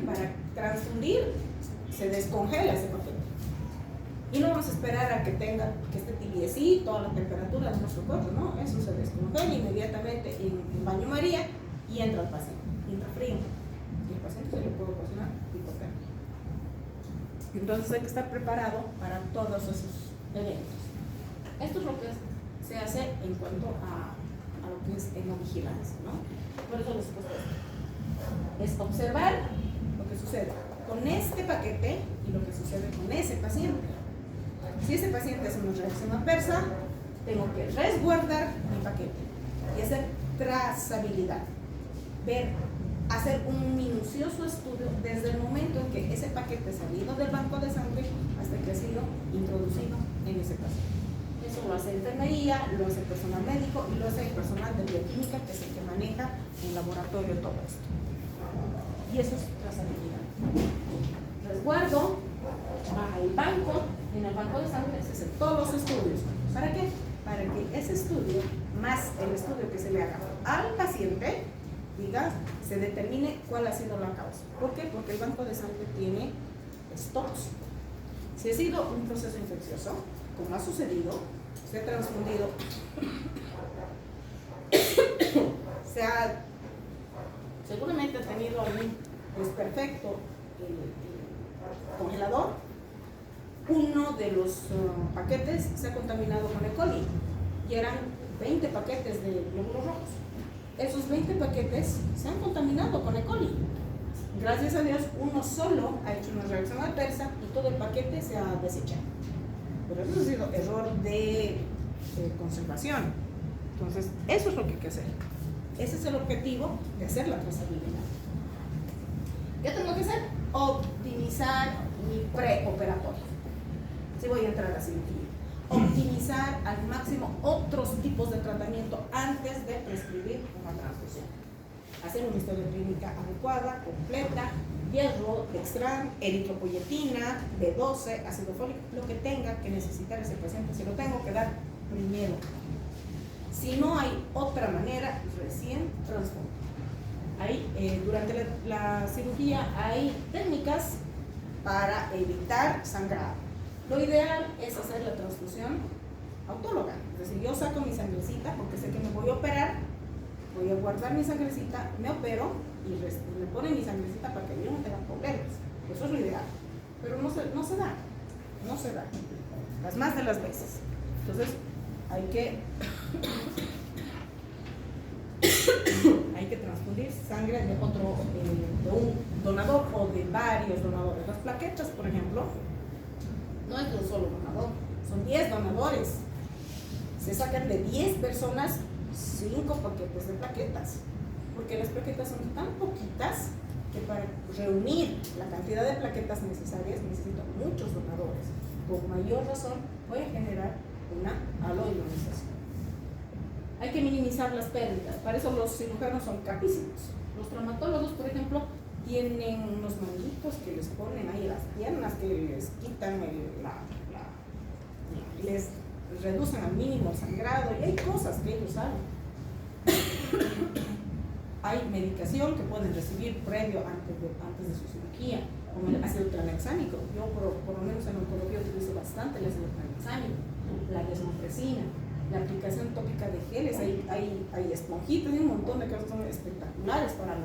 para transfundir se descongela ese papel. Y no vamos a esperar a que esté tibiecito a la temperatura de nuestro cuerpo, no, eso se descongela inmediatamente en baño María y entra al paciente, entra frío. Y el paciente se le puede ocasionar hipotermia. Entonces hay que estar preparado para todos esos eventos. Esto es lo que se hace en cuanto a lo que es hemodigilancia, ¿no? Por eso les he puesto esto. es observar lo que sucede con este paquete y lo que sucede con ese paciente. Si ese paciente es una reacción adversa, tengo que resguardar mi paquete y hacer trazabilidad. Hacer un minucioso estudio desde el momento en que ese paquete ha salido del banco de sangre hasta que ha sido introducido en ese paciente. Eso lo hace enfermería, lo hace el personal médico y lo hace el personal de bioquímica, que es el que maneja en laboratorio todo esto. Y eso es trazabilidad. Resguardo al banco, en el banco de sangre se hacen todos los estudios. ¿Para qué? Para que ese estudio, más el estudio que se le haga al paciente, se determine cuál ha sido la causa. ¿Por qué? Porque el banco de sangre tiene stocks. Si ha sido un proceso infeccioso, como ha sucedido, se ha transfundido, seguramente ha tenido un desperfecto congelador, uno de los paquetes se ha contaminado con E. coli y eran 20 paquetes de glóbulos rojos. Esos 20 paquetes se han contaminado con E. coli. Gracias a Dios, uno solo ha hecho una reacción adversa y todo el paquete se ha desechado. Pero eso ha sido error de conservación. Entonces, eso es lo que hay que hacer. Ese es el objetivo de hacer la trazabilidad. ¿Qué tengo que hacer? Optimizar mi preoperatorio. Si voy a entrar a cirugía. Optimizar al máximo otros tipos de tratamiento antes de prescribir una transfusión. Hacer una historia clínica adecuada, completa, hierro, dextran, eritropoyetina, B12, ácido fólico, lo que tenga que necesitar ese paciente, se lo tengo que dar primero. Si no hay otra manera, recién transfundo. Durante la cirugía hay técnicas para evitar sangrado. Lo ideal es hacer la transfusión autóloga, es decir, yo saco mi sangrecita porque sé que me voy a operar, voy a guardar mi sangrecita, me opero y me ponen mi sangrecita para que yo no tenga problemas. Eso es lo ideal, pero no se da, las más de las veces. Entonces hay que transfundir sangre de un donador o de varios donadores. Las plaquetas, por ejemplo, no es de un solo donador, son 10 donadores. Se sacan de 10 personas 5 paquetes de plaquetas, porque las plaquetas son tan poquitas que para reunir la cantidad de plaquetas necesarias necesito muchos donadores. Con mayor razón voy a generar una aloionización. Hay que minimizar las pérdidas, para eso los cirujanos son capísimos. Los traumatólogos, por ejemplo, tienen unos manguitos que les ponen ahí las piernas, que les quitan les reducen al mínimo el sangrado, y hay cosas que ellos saben. Hay medicación que pueden recibir previo antes de su cirugía, como el ácido tranexámico. Yo por lo menos en oncología utilizo bastante el ácido tranexámico, la desmopresina, la aplicación tópica de geles, hay esponjitas y un montón de cosas que son espectaculares para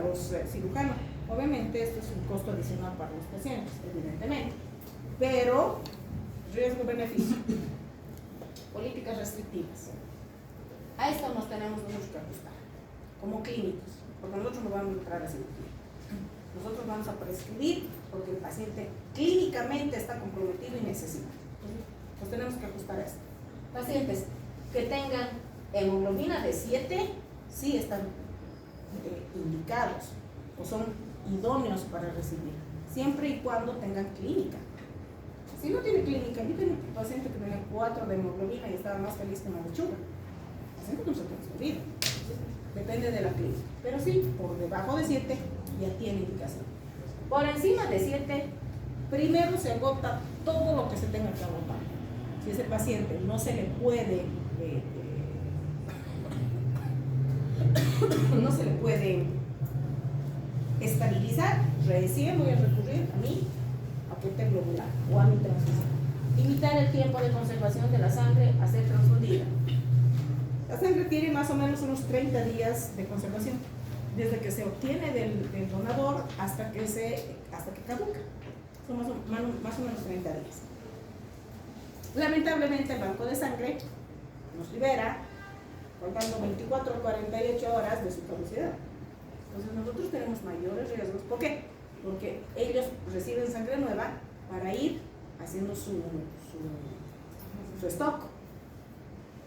los cirujanos. Obviamente esto es un costo adicional para los pacientes, evidentemente, pero riesgo-beneficio, políticas restrictivas. A esto nos tenemos nosotros que ajustar, como clínicos, porque nosotros no vamos a entrar a cirugía. Nosotros vamos a prescribir porque el paciente clínicamente está comprometido y necesita. Entonces, tenemos que ajustar esto. Pacientes que tengan hemoglobina de 7, sí están indicados o son idóneos para recibir, siempre y cuando tengan clínica. Si no tiene clínica, yo tengo un paciente que tenía 4 de hemoglobina y estaba más feliz que una lechuga. El paciente no se ha transferido, depende de la clínica. Pero sí, por debajo de 7 ya tiene indicación. Por encima de 7, primero se agota todo lo que se tenga que agotar. Si ese paciente no se le puede estabilizar, recién voy a recurrir a mi paquete globular o a mi transfusión. Limitar el tiempo de conservación de la sangre a ser transfundida. La sangre tiene más o menos unos 30 días de conservación, desde que se obtiene del donador hasta que caduca. Son más o menos 30 días. Lamentablemente el banco de sangre nos libera faltando 24 o 48 horas de su caducidad. Entonces nosotros tenemos mayores riesgos. ¿Por qué? Porque ellos reciben sangre nueva para ir haciendo su stock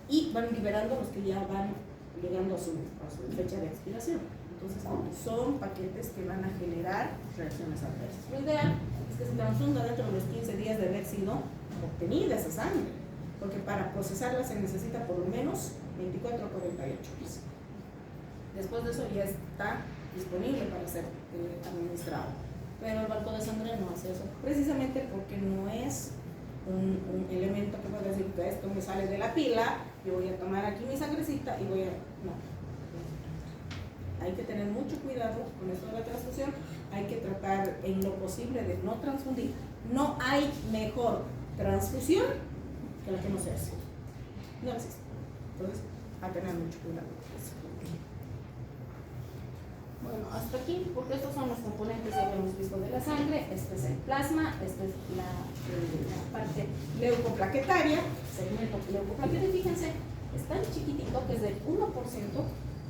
y van liberando los que ya van llegando a su fecha de expiración. Entonces son paquetes que van a generar reacciones adversas. Lo ideal es que se transfunda dentro de los 15 días de haber sido obtenida esa sangre, porque para procesarla se necesita por lo menos 24 a 48 horas. Después de eso ya está disponible para ser administrado. Pero el banco de sangre no hace eso, precisamente porque no es un elemento que pueda decir que esto me sale de la pila, yo voy a tomar aquí mi sangrecita y voy a... No. Hay que tener mucho cuidado con esto de la transfusión, hay que tratar en lo posible de no transfundir. No hay mejor transfusión que la que no se hace. No existe. Entonces, a tener mucho cuidado. Bueno, hasta aquí, porque estos son los componentes ya hemos visto de la sangre. Este es el plasma, esta es la parte leucoplaquetaria, segmento leucoplaquetario. Fíjense, es tan chiquitito que es del 1%,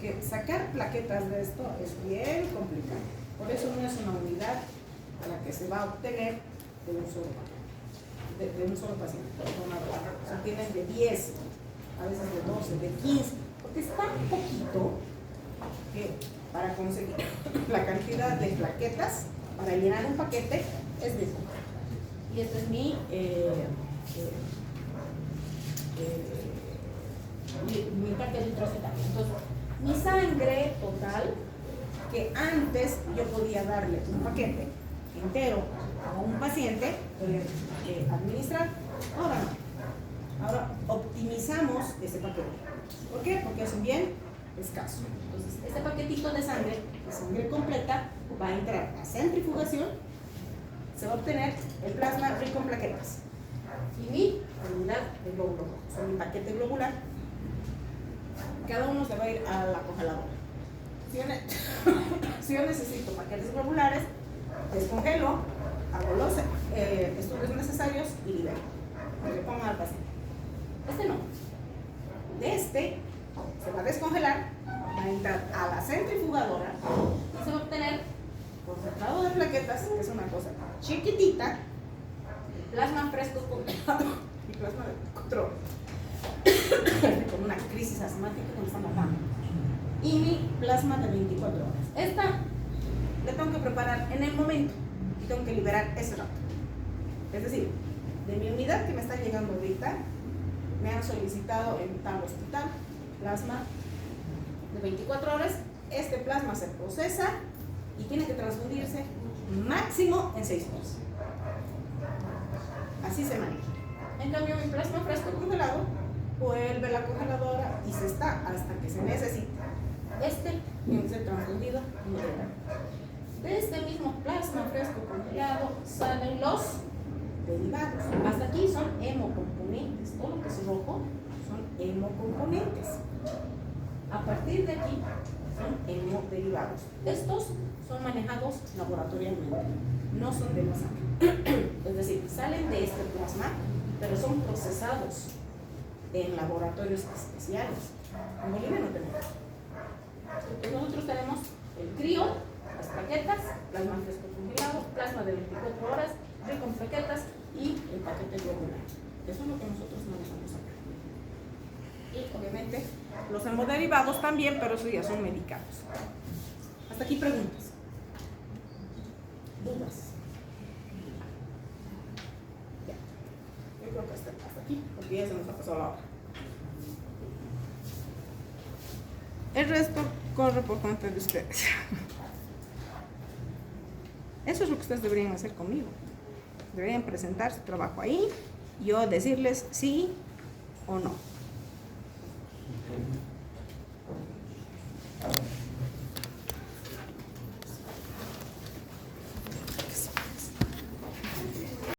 que sacar plaquetas de esto es bien complicado. Por eso no es una unidad a la que se va a obtener de un solo paciente. O sea, tienen de 10, a veces de 12, de 15, porque es tan poquito que para conseguir la cantidad de plaquetas para llenar un paquete es muy poco. Y este es mi parte intracetaria. Entonces, mi sangre total, que antes yo podía darle un paquete entero a un paciente, administrar, ahora no. Ahora optimizamos ese paquete. ¿Por qué? Porque es un bien escaso. Entonces, este paquetito de sangre completa, va a entrar a centrifugación, se va a obtener el plasma rico en plaquetas. Y mi unidad de glóbulo rojo, o sea, mi paquete globular, cada uno se va a ir a la congeladora. Si yo necesito paquetes globulares, descongelo, hago los estudios necesarios y libero. Le pongo al paciente. Este no. De este se va a descongelar, va a entrar a la centrifugadora y se va a obtener concentrado de plaquetas, que es una cosa chiquitita, plasma fresco congelado y plasma de control. Con una crisis asmática que me está matando. Y mi plasma de 24 horas. Esta la tengo que preparar en el momento y tengo que liberar ese rato. Es decir, de mi unidad que me está llegando ahorita, me han solicitado en tal hospital plasma de 24 horas. Este plasma se procesa y tiene que transfundirse máximo en 6 horas. Así se maneja. En cambio, mi plasma fresco congelado vuelve a la congeladora y se está hasta que se necesita. Este tiene que ser transfundido inmediatamente. De este mismo plasma fresco congelado salen los derivados. Hasta aquí son hemocomponentes. Todo lo que es rojo son hemocomponentes. A partir de aquí son hemoderivados. Estos son manejados laboratorialmente, no son de la sangre. Es decir, salen de este plasma, pero son procesados en laboratorios especiales. En Bolivia no tenemos. Nosotros tenemos el crío, las plaquetas, plasma fresco congelado, plasma de 24 horas, rico en plaquetas y el paquete globular. Eso es lo que nosotros manejamos acá. Y obviamente los hemoderivados también, pero eso ya son medicados. Hasta aquí preguntas. ¿Dudas? Ya. Yo creo que hasta aquí, porque ya se nos ha pasado la hora. El resto corre por cuenta de ustedes. Eso es lo que ustedes deberían hacer conmigo. Deberían presentar su trabajo ahí, yo decirles sí o no.